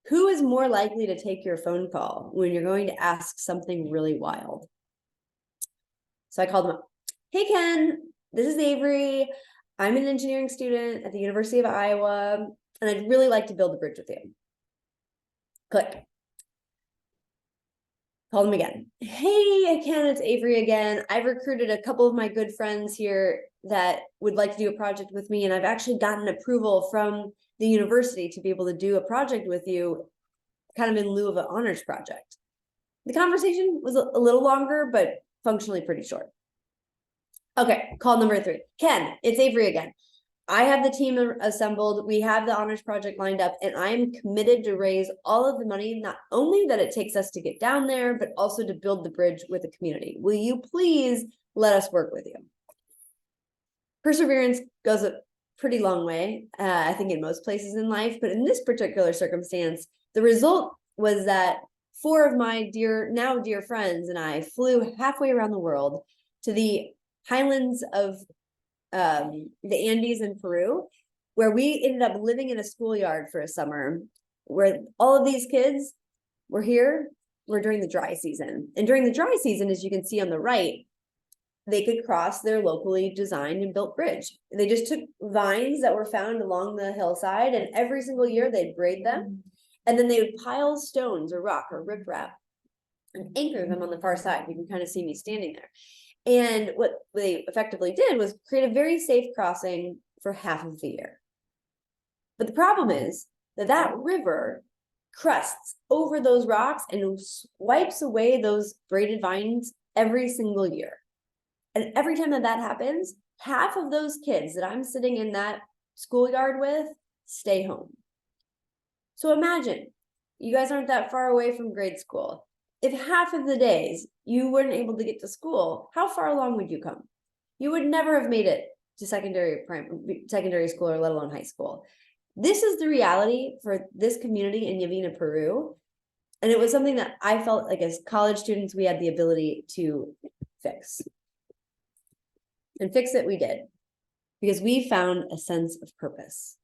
Who is more likely to take your phone call when you're going to ask something really wild? So I called him up. Hey, Ken, this is Avery. I'm an engineering student at the University of Iowa, and I'd really like to build a bridge with you. Click. Call them again. Hey, Ken, it's Avery again. I've recruited a couple of my good friends here that would like to do a project with me, and I've actually gotten approval from the university to be able to do a project with you, kind of in lieu of an honors project. The conversation was a little longer, but functionally pretty short. Okay, call number 3. Ken, it's Avery again. I have the team assembled. We have the honors project lined up, and I am committed to raise all of the money, not only that it takes us to get down there, but also to build the bridge with the community. Will you please let us work with you? Perseverance goes a pretty long way, I think, in most places in life, but in this particular circumstance, the result was that 4 of my now dear friends and I flew halfway around the world to the highlands of the Andes in Peru, where we ended up living in a schoolyard for a summer, where all of these kids were during the dry season. And during the dry season, as you can see on the right, they could cross their locally designed and built bridge. They just took vines that were found along the hillside, and every single year they'd braid them, and then they would pile stones or rock or riprap and anchor them on the far side. You can kind of see me standing there. And what they effectively did was create a very safe crossing for half of the year. But the problem is that river crests over those rocks and wipes away those braided vines every single year. And every time that happens, half of those kids that I'm sitting in that schoolyard with stay home. So imagine, you guys aren't that far away from grade school. If half of the days you weren't able to get to school, how far along would you come? You would never have made it to secondary school, or let alone high school. This is the reality for this community in Yavina, Peru. And it was something that I felt like as college students, we had the ability to fix. And fix it we did, because we found a sense of purpose.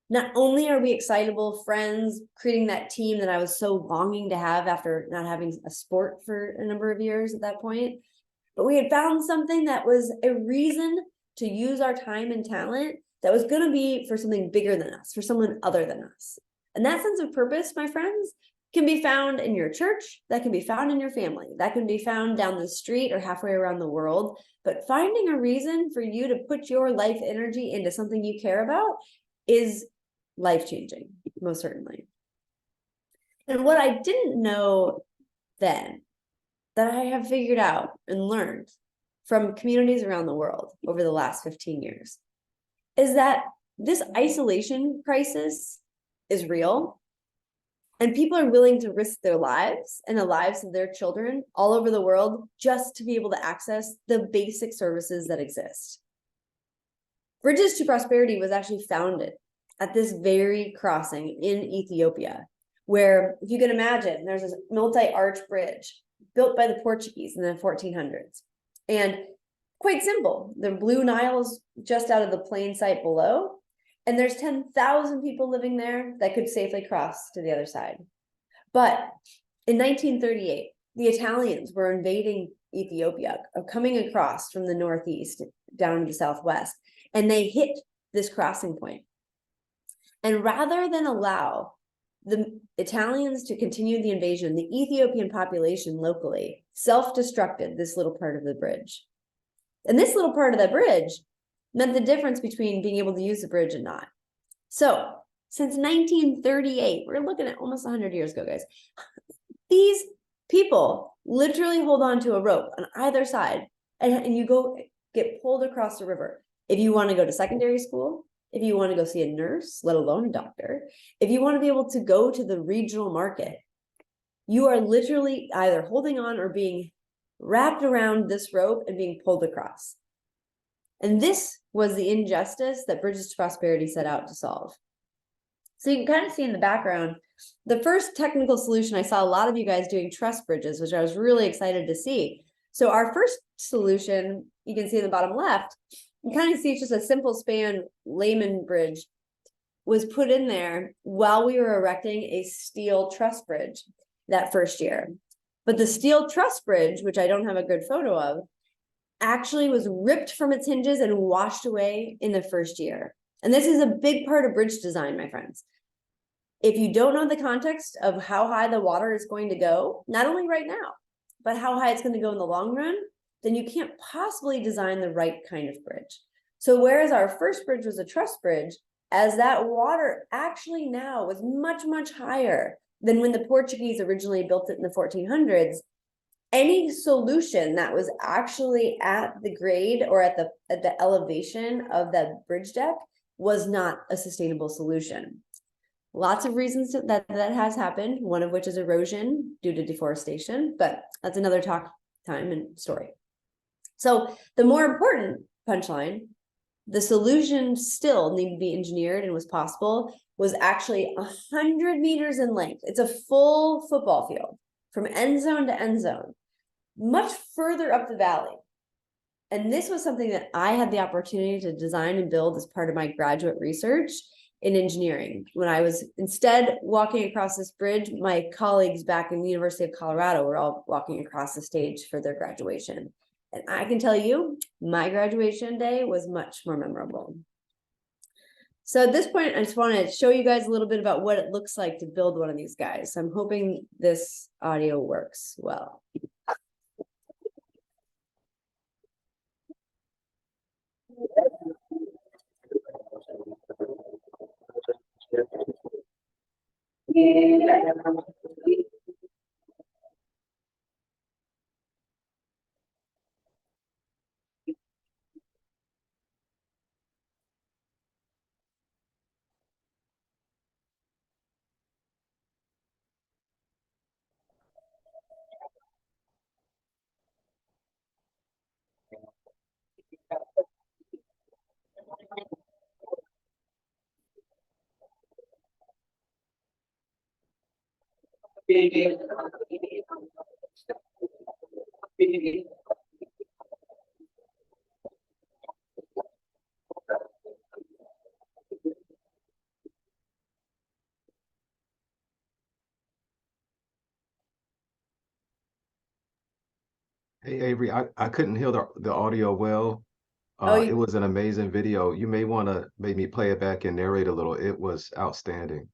Not only are we excitable friends, creating that team that I was so longing to have after not having a sport for a number of years at that point, but we had found something that was a reason to use our time and talent that was going to be for something bigger than us, for someone other than us. And that sense of purpose, my friends, can be found in your church, that can be found in your family, that can be found down the street or halfway around the world. But finding a reason for you to put your life energy into something you care about is life-changing, most certainly. And what I didn't know then, that I have figured out and learned from communities around the world over the last 15 years, is that this isolation crisis is real, and people are willing to risk their lives and the lives of their children all over the world just to be able to access the basic services that exist. Bridges to Prosperity was actually founded at this very crossing in Ethiopia, where, if you can imagine, there's this multi-arch bridge built by the Portuguese in the 1400s. And quite simple, the Blue Nile is just out of the plain sight below, and there's 10,000 people living there that could safely cross to the other side. But in 1938, the Italians were invading Ethiopia, coming across from the northeast down to the southwest, and they hit this crossing point. And rather than allow the Italians to continue the invasion, the Ethiopian population locally self-destructed this little part of the bridge. And this little part of the bridge meant the difference between being able to use the bridge and not. So since 1938, we're looking at almost 100 years ago, guys, these people literally hold on to a rope on either side, and you go get pulled across the river. If you want to go to secondary school, if you want to go see a nurse, let alone a doctor, if you want to be able to go to the regional market, you are literally either holding on or being wrapped around this rope and being pulled across. And this was the injustice that Bridges to Prosperity set out to solve. So you can kind of see in the background, the first technical solution, I saw a lot of you guys doing truss bridges, which I was really excited to see. So our first solution, you can see in the bottom left, you kind of see it's just a simple span layman bridge was put in there while we were erecting a steel truss bridge that first year. But the steel truss bridge, which I don't have a good photo of, actually was ripped from its hinges and washed away in the first year. And this is a big part of bridge design, my friends. If you don't know the context of how high the water is going to go, not only right now, but how high it's going to go in the long run, then you can't possibly design the right kind of bridge. So whereas our first bridge was a truss bridge, as that water actually now was much, much higher than when the Portuguese originally built it in the 1400s, any solution that was actually at the grade or at the elevation of the bridge deck was not a sustainable solution. Lots of reasons that has happened, one of which is erosion due to deforestation, but that's another talk time and story. So the more important punchline, the solution still needed to be engineered and was possible, was actually 100 meters in length. It's a full football field from end zone to end zone, much further up the valley. And this was something that I had the opportunity to design and build as part of my graduate research in engineering. When I was instead walking across this bridge, my colleagues back in the University of Colorado were all walking across the stage for their graduation. And I can tell you, my graduation day was much more memorable. So at this point, I just want to show you guys a little bit about what it looks like to build one of these guys. So I'm hoping this audio works well. Hey Avery, I couldn't hear the audio well. It was an amazing video. You may want to maybe play it back and narrate a little. It was outstanding.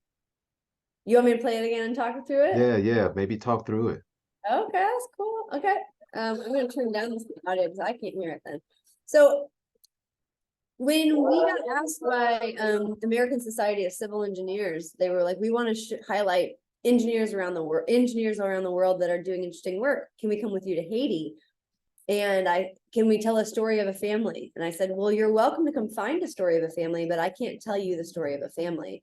You want me to play it again and talk through it? Yeah, maybe talk through it. Okay, that's cool. Okay. I'm going to turn down this audio because I can't hear it then. So when we got asked by American Society of Civil Engineers, they were like, we want to highlight engineers around the world that are doing interesting work. Can we come with you to Haiti? And can we tell a story of a family? And I said, well, you're welcome to come find a story of a family, but I can't tell you the story of a family.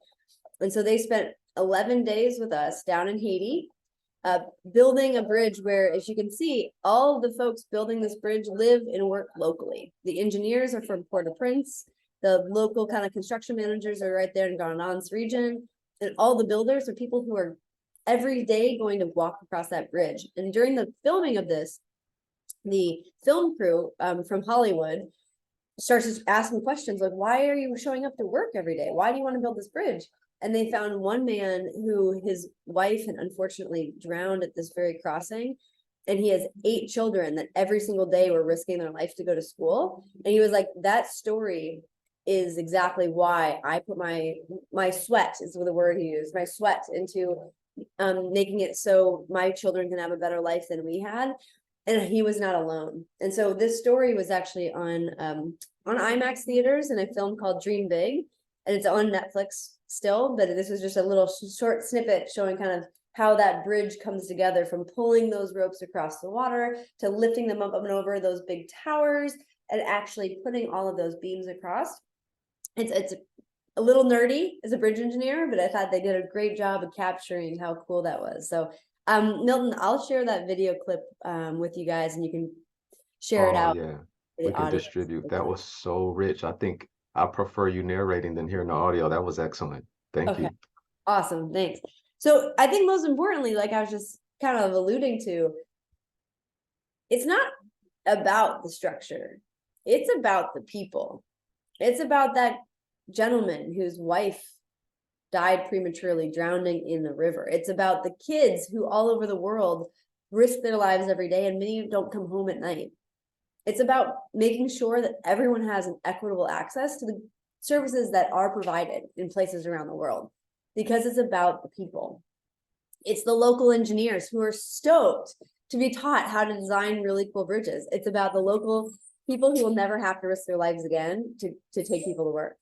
And so they spent 11 days with us down in Haiti, building a bridge where, as you can see, all of the folks building this bridge live and work locally. The engineers are from Port-au-Prince. The local kind of construction managers are right there in Gonance region. And all the builders are people who are every day going to walk across that bridge. And during the filming of this, the film crew from Hollywood starts asking questions like, why are you showing up to work every day? Why do you want to build this bridge? And they found one man who his wife had unfortunately drowned at this very crossing. And he has 8 children that every single day were risking their life to go to school. And he was like, that story is exactly why I put my sweat, is the word he used, my sweat into making it so my children can have a better life than we had. And he was not alone. And so this story was actually on IMAX theaters in a film called Dream Big. And it's on Netflix still, but this was just a little short snippet showing kind of how that bridge comes together, from pulling those ropes across the water to lifting them up and over those big towers and actually putting all of those beams across. It's a little nerdy as a bridge engineer, but I thought they did a great job of capturing how cool that was. So Milton, I'll share that video clip with you guys, and you can share it out. Yeah, we can distribute. That was so rich. I think I prefer you narrating than hearing the audio. That was excellent. Thank you. Awesome. Thanks. So I think most importantly, like I was just kind of alluding to, it's not about the structure. It's about the people. It's about that gentleman whose wife died prematurely drowning in the river. It's about the kids who all over the world risk their lives every day, and many don't come home at night. It's about making sure that everyone has an equitable access to the services that are provided in places around the world, because it's about the people. It's the local engineers who are stoked to be taught how to design really cool bridges. It's about the local people who will never have to risk their lives again to take people to work.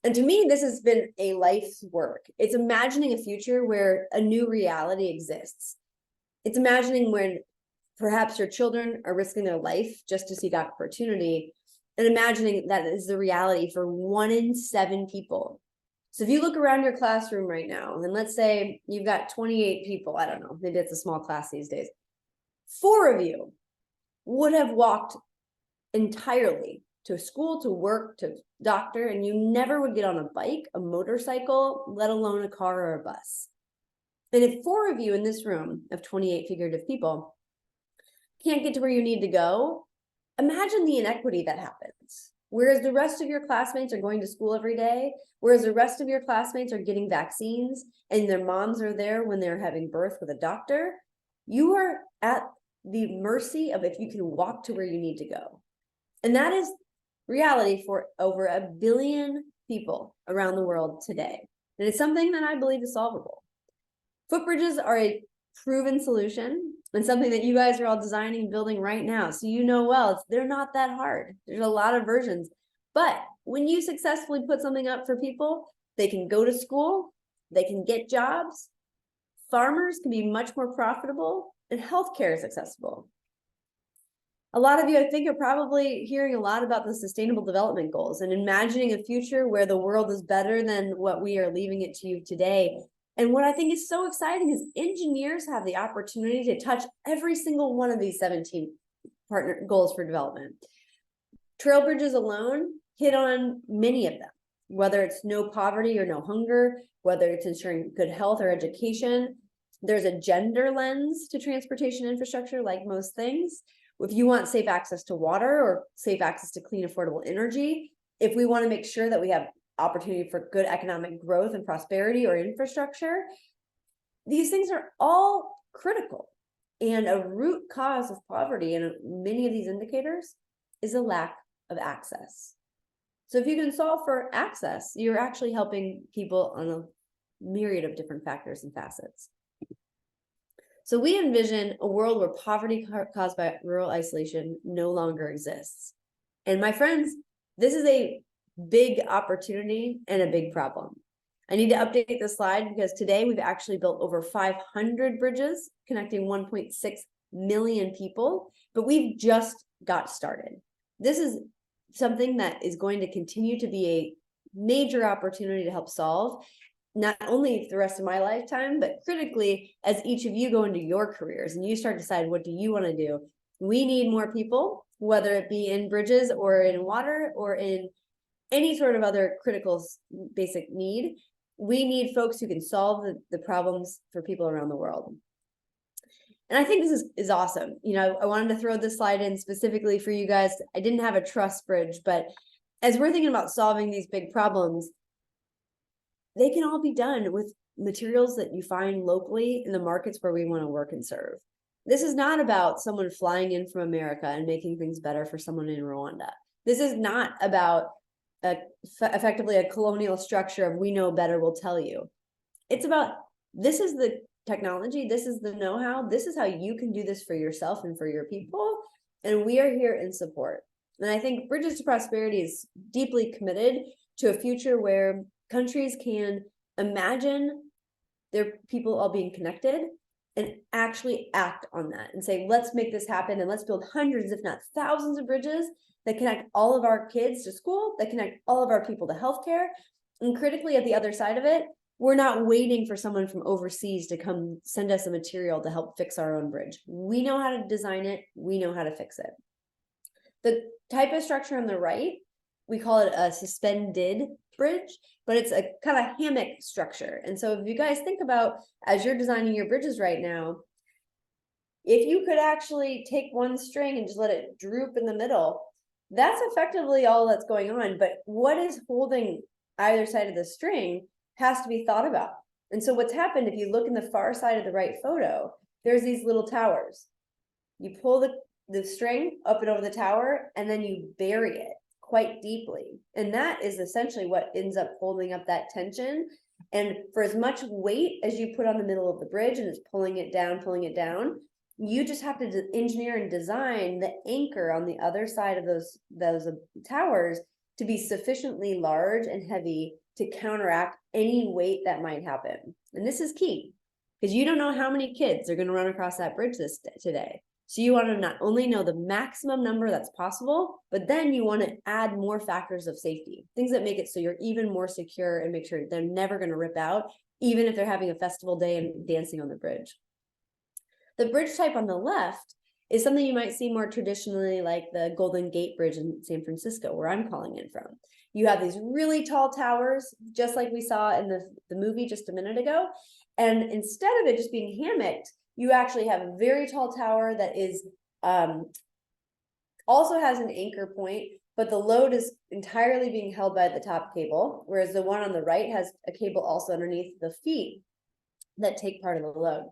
And to me, this has been a life's work. It's imagining a future where a new reality exists. It's imagining when perhaps your children are risking their life just to seek opportunity, and imagining that is the reality for 1 in 7 people. So if you look around your classroom right now, and let's say you've got 28 people, I don't know, maybe it's a small class these days, 4 of you would have walked entirely to school, to work, to doctor, and you never would get on a bike, a motorcycle, let alone a car or a bus. And if 4 of you in this room of 28 figurative people can't get to where you need to go, imagine the inequity that happens. Whereas the rest of your classmates are going to school every day, whereas the rest of your classmates are getting vaccines and their moms are there when they're having birth with a doctor, you are at the mercy of if you can walk to where you need to go. And that is reality for over 1 billion people around the world today. And it's something that I believe is solvable. Footbridges are a proven solution and something that you guys are all designing and building right now. So you know well, they're not that hard. There's a lot of versions. But when you successfully put something up for people, they can go to school, they can get jobs, farmers can be much more profitable, and healthcare is accessible. A lot of you, I think, are probably hearing a lot about the Sustainable Development Goals and imagining a future where the world is better than what we are leaving it to you today. And what I think is so exciting is engineers have the opportunity to touch every single one of these 17 partner goals for development. Trail bridges alone hit on many of them, whether it's no poverty or no hunger, whether it's ensuring good health or education. There's a gender lens to transportation infrastructure, like most things. If you want safe access to water or safe access to clean, affordable energy, if we want to make sure that we have opportunity for good economic growth and prosperity or infrastructure, these things are all critical. And a root cause of poverty in many of these indicators is a lack of access. So if you can solve for access, you're actually helping people on a myriad of different factors and facets. So we envision a world where poverty caused by rural isolation no longer exists. And my friends, this is a big opportunity and a big problem. I need to update the slide because today we've actually built over 500 bridges connecting 1.6 million people, but we've just got started. This is something that is going to continue to be a major opportunity to help solve, not only the rest of my lifetime, but critically as each of you go into your careers and you start to decide what do you want to do. We need more people, whether it be in bridges or in water or in any sort of other critical basic need. We need folks who can solve the problems for people around the world. And I think this is awesome. You know, I wanted to throw this slide in specifically for you guys. I didn't have a truss bridge, but as we're thinking about solving these big problems, they can all be done with materials that you find locally in the markets where we want to work and serve. This is not about someone flying in from America and making things better for someone in Rwanda. This is not about effectively a colonial structure of we know better, we'll tell you. It's about this is the technology, this is the know-how, this is how you can do this for yourself and for your people, and we are here in support. And I think Bridges to Prosperity is deeply committed to a future where countries can imagine their people all being connected and actually act on that and say, let's make this happen and let's build hundreds, if not thousands of bridges that connect all of our kids to school, that connect all of our people to healthcare. And critically, at the other side of it, we're not waiting for someone from overseas to come send us a material to help fix our own bridge. We know how to design it. We know how to fix it. The type of structure on the right, we call it a suspended bridge, but it's a kind of hammock structure. And so if you guys think about, as you're designing your bridges right now, if you could actually take one string and just let it droop in the middle, that's effectively all that's going on. But what is holding either side of the string has to be thought about. And so what's happened, if you look in the far side of the right photo, there's these little towers. You pull the the string up and over the tower, and then you bury it quite deeply. And that is essentially what ends up holding up that tension. And for as much weight as you put on the middle of the bridge and it's pulling it down, you just have to engineer and design the anchor on the other side of those towers to be sufficiently large and heavy to counteract any weight that might happen. And this is key, because you don't know how many kids are going to run across that bridge today. So you want to not only know the maximum number that's possible, but then you want to add more factors of safety, things that make it so you're even more secure and make sure they're never going to rip out, even if they're having a festival day and dancing on the bridge. The bridge type on the left is something you might see more traditionally, like the Golden Gate Bridge in San Francisco, where I'm calling in from. You have these really tall towers, just like we saw in the movie just a minute ago. And instead of it just being hammocked, you actually have a very tall tower that is also has an anchor point, but the load is entirely being held by the top cable, whereas the one on the right has a cable also underneath the feet that take part of the load.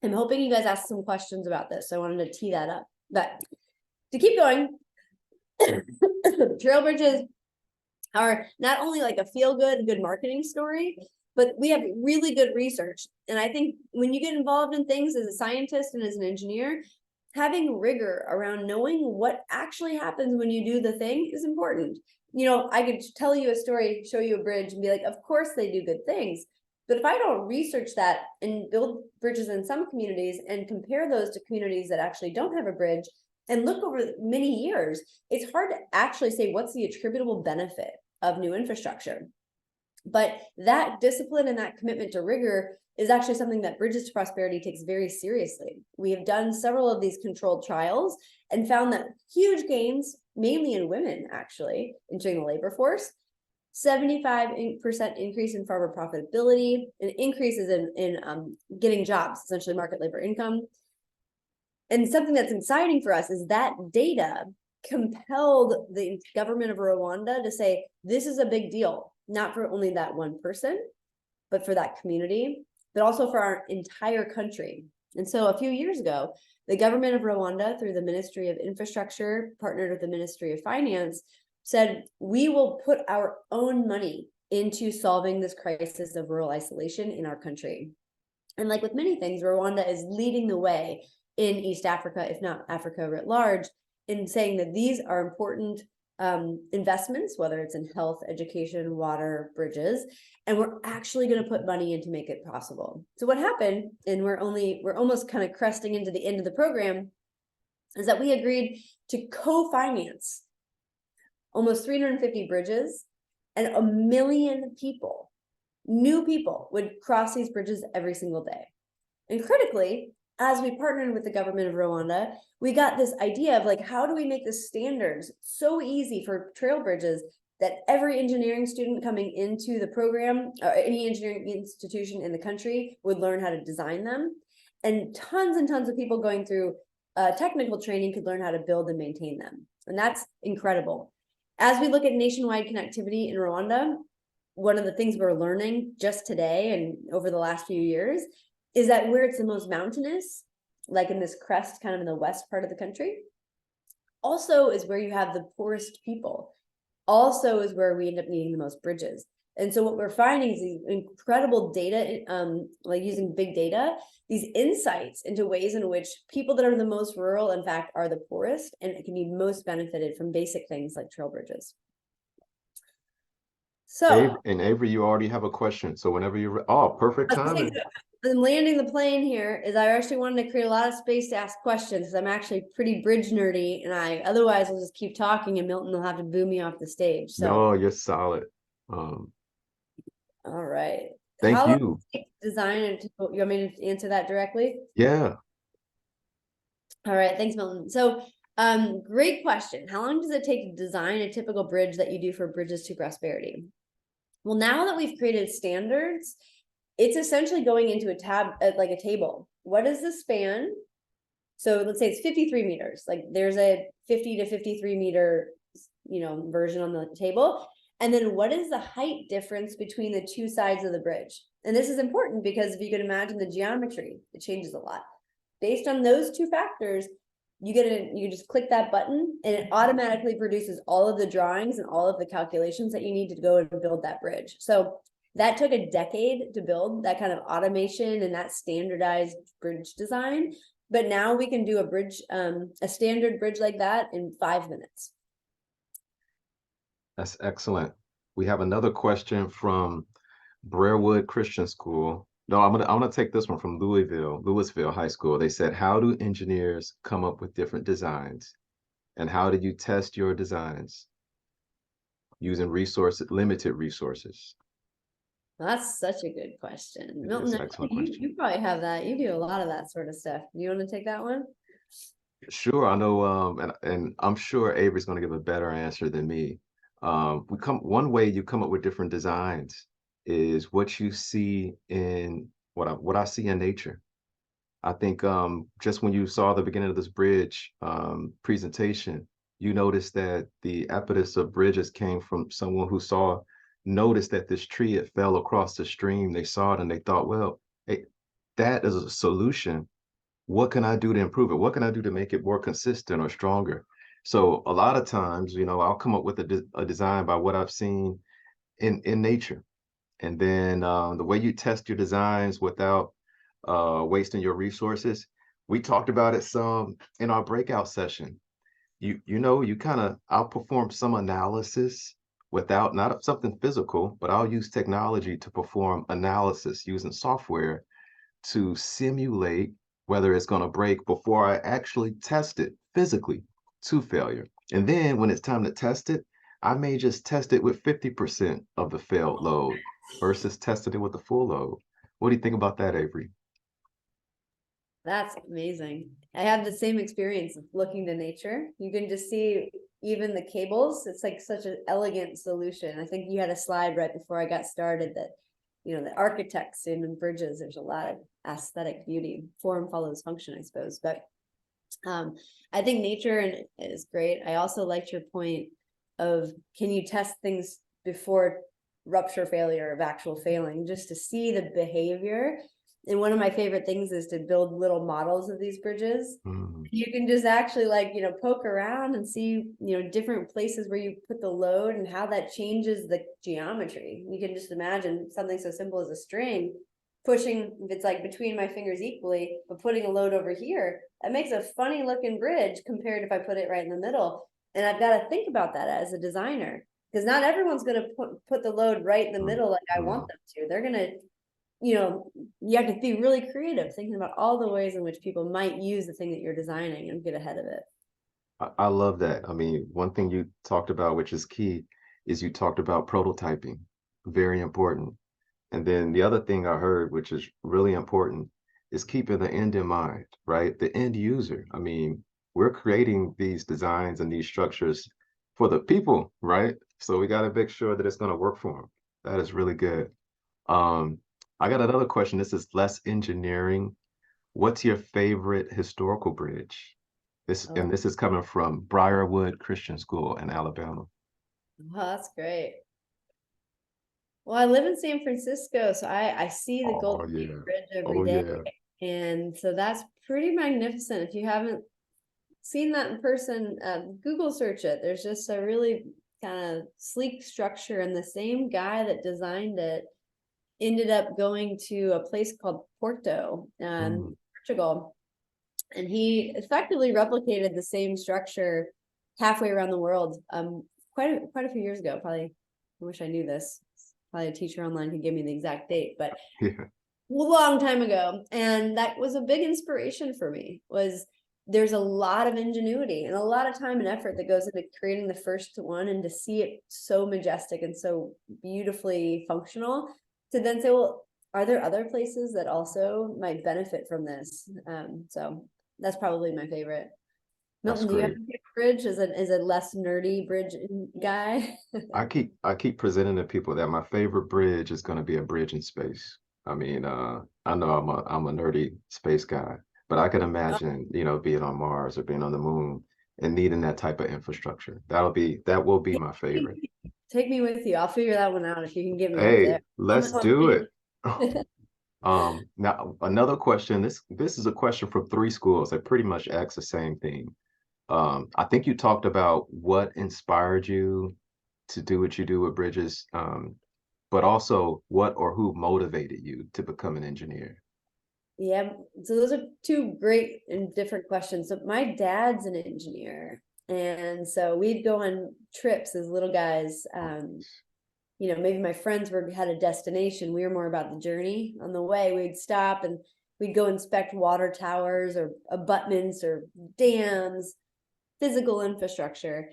I'm hoping you guys ask some questions about this, so I wanted to tee that up. But to keep going, trail bridges are not only like a feel-good, good marketing story, but we have really good research. And I think when you get involved in things as a scientist and as an engineer, having rigor around knowing what actually happens when you do the thing is important. You know, I could tell you a story, show you a bridge and be like, of course they do good things. But if I don't research that and build bridges in some communities and compare those to communities that actually don't have a bridge and look over many years, it's hard to actually say what's the attributable benefit of new infrastructure. But that discipline and that commitment to rigor is actually something that Bridges to Prosperity takes very seriously. We have done several of these controlled trials and found that huge gains, mainly in women actually, entering the labor force, 75% increase in farmer profitability, and increases in getting jobs, essentially market labor income. And something that's exciting for us is that data compelled the government of Rwanda to say, this is a big deal, not for only that one person, but for that community, but also for our entire country. And so a few years ago, the government of Rwanda, through the Ministry of Infrastructure, partnered with the Ministry of Finance, said, we will put our own money into solving this crisis of rural isolation in our country. And like with many things, Rwanda is leading the way in East Africa, if not Africa writ large, in saying that these are important investments, whether it's in health, education, water, bridges, and we're actually going to put money in to make it possible. So what happened, and we're almost kind of cresting into the end of the program, is that we agreed to co-finance almost 350 bridges, and 1 million people, new people, would cross these bridges every single day. And critically, as we partnered with the government of Rwanda, we got this idea of like, how do we make the standards so easy for trail bridges that every engineering student coming into the program, or any engineering institution in the country, would learn how to design them. And tons of people going through technical training could learn how to build and maintain them. And that's incredible. As we look at nationwide connectivity in Rwanda, one of the things we're learning just today and over the last few years is that where it's the most mountainous, like in this crest kind of in the west part of the country, also is where you have the poorest people, also is where we end up needing the most bridges. And so what we're finding is these incredible data, like using big data, these insights into ways in which people that are the most rural, in fact, are the poorest, and it can be most benefited from basic things like trail bridges. So, Avery, you already have a question. So whenever you're, perfect timing. I'm landing the plane here is I actually wanted to create a lot of space to ask questions because I'm actually pretty bridge nerdy, and I otherwise will just keep talking and Milton will have to boo me off the stage. So no, you're solid. All right. Thank you. Design and you want me to answer that directly? Yeah. All right. Thanks, Milton. So, great question. How long does it take to design a typical bridge that you do for Bridges to Prosperity? Well, now that we've created standards, it's essentially going into a tab, like a table. What is the span? So let's say it's 53 meters. Like there's a 50 to 53 meter, version on the table. And then what is the height difference between the two sides of the bridge? And this is important because if you can imagine the geometry, it changes a lot. based on those two factors, you just click that button and it automatically produces all of the drawings and all of the calculations that you need to go and build that bridge. So that took a decade to build, that kind of automation and that standardized bridge design. But now we can do a bridge, a standard bridge like that in 5 minutes. That's excellent. We have another question from Brerewood Christian School. No, I'm gonna take this one from Louisville High School. They said, how do engineers come up with different designs? And how did you test your designs using limited resources? That's such a good question. Milton, excellent question. You probably have that. You do a lot of that sort of stuff. You want to take that one? Sure, I know, and I'm sure Avery's going to give a better answer than me. One way you come up with different designs is what you see in what I see in nature. I think just when you saw the beginning of this bridge presentation, you noticed that the impetus of bridges came from someone who noticed that this tree had fell across the stream. They saw it and they thought, well, hey, that is a solution. What can I do to improve it? What can I do to make it more consistent or stronger? So a lot of times, I'll come up with a design by what I've seen in nature. And then the way you test your designs without wasting your resources, we talked about it some in our breakout session. You I'll perform some analysis without, not something physical, but I'll use technology to perform analysis using software to simulate whether it's going to break before I actually test it physically to failure. And then when it's time to test it, I may just test it with 50% of the failed load versus testing it with the full load. What do you think about that, Avery? That's amazing. I have the same experience of looking to nature. You can just see even the cables. It's like such an elegant solution. I think you had a slide right before I got started that, the architects in bridges, there's a lot of aesthetic beauty. Form follows function, I suppose. But I think nature is great. I also liked your point of, can you test things before rupture failure of actual failing, just to see the behavior. And one of my favorite things is to build little models of these bridges. You can just actually poke around and see, different places where you put the load and how that changes the geometry. You can just imagine something so simple as a string pushing, if it's like between my fingers equally, but putting a load over here, that makes a funny looking bridge compared if I put it right in the middle. And I've got to think about that as a designer, because not everyone's going to put the load right in the middle like I want them to. They're going to, you have to be really creative, thinking about all the ways in which people might use the thing that you're designing and get ahead of it. I love that. I mean, one thing you talked about, which is key, is you talked about prototyping. Very important. And then the other thing I heard, which is really important, is keeping the end in mind, right? The end user. I mean, we're creating these designs and these structures for the people, right? So we got to make sure that it's going to work for them. That is really good. I got another question. This is less engineering. What's your favorite historical bridge? And this is coming from Briarwood Christian School in Alabama. Wow, that's great. Well, I live in San Francisco, so I see the Golden Gate Bridge every day. And so that's pretty magnificent. If you haven't seen that in person, Google search it. There's just a really kind of sleek structure, and the same guy that designed it ended up going to a place called Porto, Portugal, and he effectively replicated the same structure halfway around the world quite a few years ago. Probably, I wish I knew this. Probably a teacher online could give me the exact date, but a long time ago. And that was a big inspiration for me. There's a lot of ingenuity and a lot of time and effort that goes into creating the first one, and to see it so majestic and so beautifully functional, to then say, well, are there other places that also might benefit from this? So that's probably my favorite. Milton, do you have a favorite bridge? Is a less nerdy bridge guy? I keep presenting to people that my favorite bridge is going to be a bridge in space. I mean, I know I'm a nerdy space guy, but I can imagine, being on Mars or being on the moon and needing that type of infrastructure. That will be my favorite. Take me with you. I'll figure that one out if you can get me up Hey, there. let's do it. Now another question. This is a question from 3 schools that pretty much asks the same thing. I think you talked about what inspired you to do what you do with Bridges, but also what or who motivated you to become an engineer? Yeah, so those are two great and different questions. So my dad's an engineer, and so we'd go on trips as little guys. You know, maybe my friends had a destination. We were more about the journey. On the way, we'd stop and we'd go inspect water towers or abutments or dams, physical infrastructure,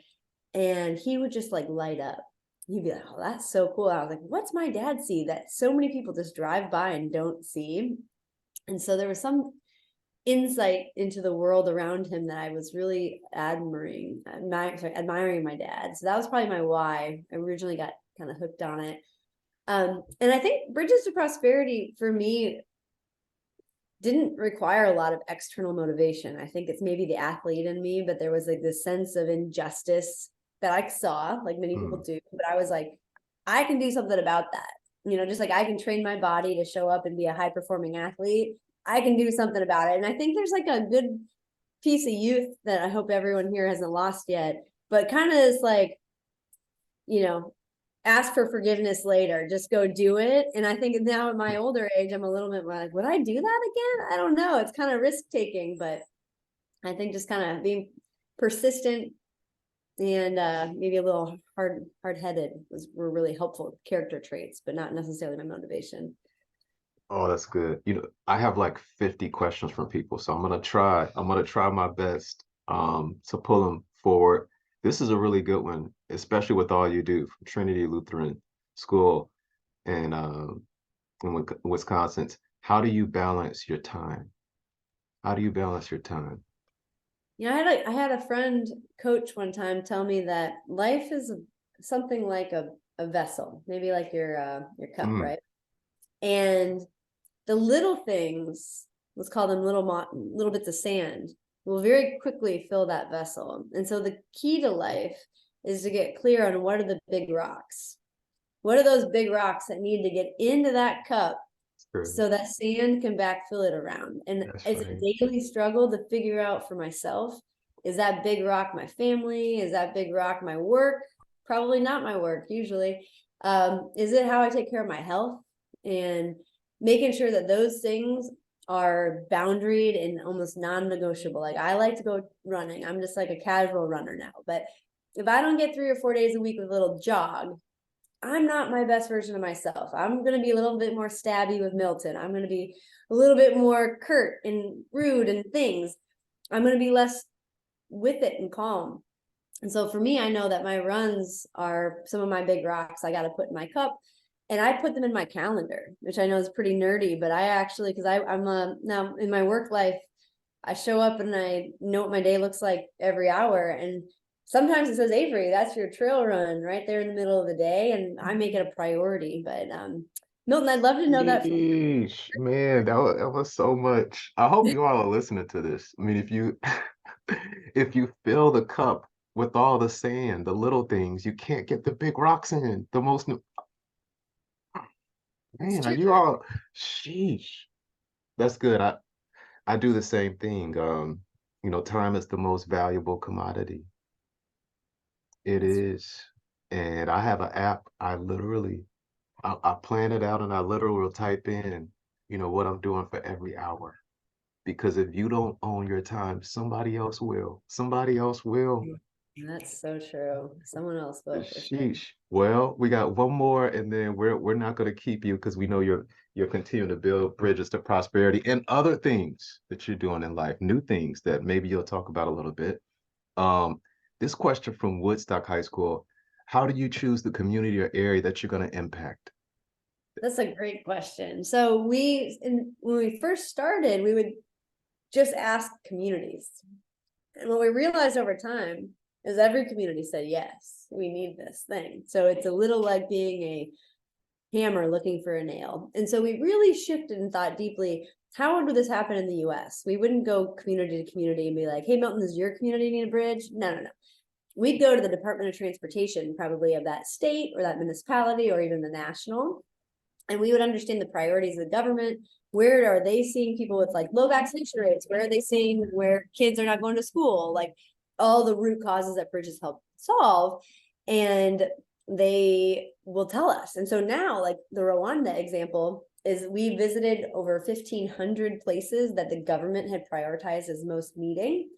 and he would just like light up. He'd be like, "Oh, that's so cool." I was like, "What's my dad see that so many people just drive by and don't see?" And so there was some insight into the world around him that I was really admiring my dad. So that was probably my why. I originally got kind of hooked on it. And I think Bridges to Prosperity for me didn't require a lot of external motivation. I think it's maybe the athlete in me, but there was like this sense of injustice that I saw, like many people do. But I was like, I can do something about that. You know, just like I can train my body to show up and be a high performing athlete, I can do something about it. And I think there's like a good piece of youth that I hope everyone here hasn't lost yet, but kind of is like, you know, ask for forgiveness later, just go do it. And I think now at my older age, I'm a little bit more like, would I do that again? I don't know. It's kind of risk taking, but I think just kind of being persistent and maybe a little hard-headed were really helpful character traits, but not necessarily my motivation. Oh, that's good. You know, I have like 50 questions from people, so I'm gonna try my best to pull them forward. This is a really good one, especially with all you do from Trinity Lutheran School and in Wisconsin. How do you balance your time? How do you balance your time? You know, I had a friend coach one time tell me that life is something like a vessel, maybe like your cup, right? And the little things, let's call them little bits of sand, will very quickly fill that vessel. And so the key to life is to get clear on what are the big rocks. What are those big rocks that need to get into that cup so that sand can backfill it around? And it's a daily struggle to figure out for myself, is that big rock my family? Is that big rock my work? Probably not my work, usually. Is it how I take care of my health? And making sure that those things are boundaried and almost non-negotiable. Like I like to go running. I'm just like a casual runner now. But if I don't get 3 or 4 days a week with a little jog, I'm not my best version of myself. I'm going to be a little bit more stabby with Milton. I'm going to be a little bit more curt and rude and things. I'm going to be less with it and calm. And so for me, I know that my runs are some of my big rocks I got to put in my cup. And I put them in my calendar, which I know is pretty nerdy, but I actually, because I'm now in my work life, I show up and I know what my day looks like every hour. And sometimes it says, Avery, that's your trail run right there in the middle of the day. And I make it a priority. But Milton, I'd love to know that. Man, that was so much. I hope you all are listening to this. I mean, if you if you fill the cup with all the sand, the little things, you can't get the big rocks in. The most Man, are you all sheesh. That's good. I do the same thing. You know, time is the most valuable commodity. It is. And I have an app. I plan it out and I literally will type in, you know, what I'm doing for every hour. Because if you don't own your time, somebody else will. Somebody else will. That's so true. Someone else will. Sheesh. Well, we got one more, and then we're not going to keep you because we know you're continuing to build bridges to prosperity and other things that you're doing in life, new things that maybe you'll talk about a little bit. This question from Woodstock High School: how do you choose the community or area that you're going to impact? That's a great question. So when we first started, we would just ask communities, and what we realized over time is every community said, yes, we need this thing. So it's a little like being a hammer looking for a nail. And so we really shifted and thought deeply, how would this happen in the US? We wouldn't go community to community and be like, hey, Milton, does your community need a bridge? No. We'd go to the Department of Transportation, probably of that state or that municipality or even the national. and we would understand the priorities of the government. Where are they seeing people with like low vaccination rates? Where are they seeing where kids are not going to school? Like all the root causes that bridges help solve, and they will tell us. And so now, like the Rwanda example is, we visited over 1,500 places that the government had prioritized as most needing,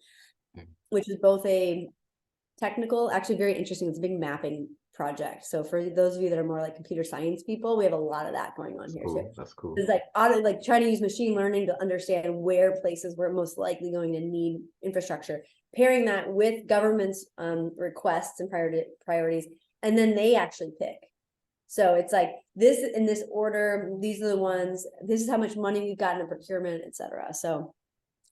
which is both a technical, actually very interesting. It's a big mapping project. So for those of you that are more like computer science people, we have a lot of that going on here too. That's cool. It's like trying to use machine learning to understand where places were most likely going to need infrastructure, pairing that with government's requests and priorities, and then they actually pick. So it's like this in this order, these are the ones, this is how much money we've got in a procurement, etc. So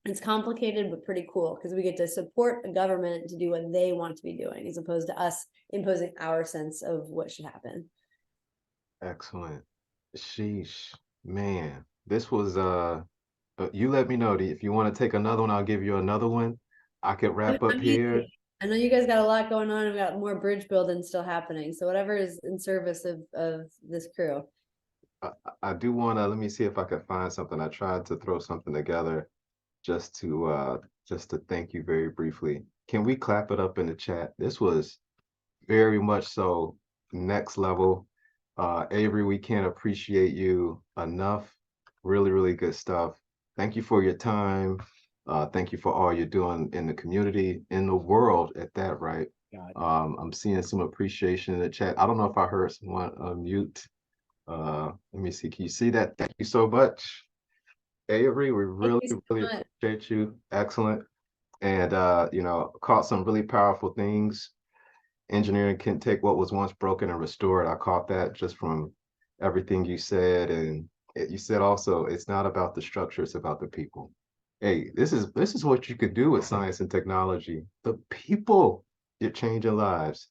it's complicated, but pretty cool, because we get to support a government to do what they want to be doing, as opposed to us imposing our sense of what should happen. Excellent. Sheesh, man, this was you let me know if you want to take another one. I'll give you another one. I could wrap up here. I know you guys got a lot going on. We got more bridge building still happening. So whatever is in service of this crew. I do want to, let me see if I could find something. I tried to throw something together just to thank you very briefly. Can we clap it up in the chat? This was very much so next level. Avery, we can't appreciate you enough. Really, really good stuff. Thank you for your time. Thank you for all you're doing in the community, in the world at that, right? I'm seeing some appreciation in the chat. I don't know if I heard someone unmute. Let me see. Can you see that? Thank you so much, Avery. We really, really appreciate you. Excellent. And you know, caught some really powerful things. Engineering can take what was once broken and restore it. I caught that just from everything you said. And you said also, it's not about the structure, it's about the people. Hey, this is what you could do with science and technology. The people, you're changing lives.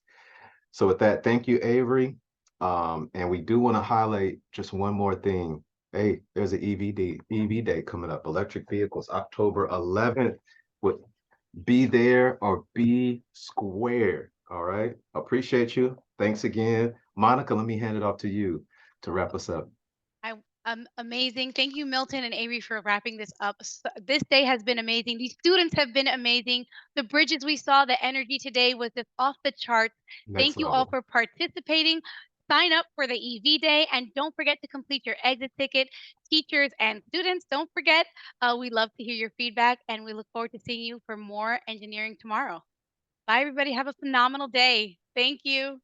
So with that, thank you, Avery. And we do want to highlight just one more thing. Hey, there's an EV day coming up, electric vehicles, October 11th. Be there or be square. All right. Appreciate you. Thanks again. Monica, let me hand it off to you to wrap us up. Amazing. Thank you, Milton and Avery, for wrapping this up. This day has been amazing. These students have been amazing. The bridges we saw, the energy today was just off the charts. Thank you all for participating. Sign up for the EV Day, and don't forget to complete your exit ticket. Teachers and students, don't forget, we love to hear your feedback, and we look forward to seeing you for more engineering tomorrow. Bye, everybody. Have a phenomenal day. Thank you.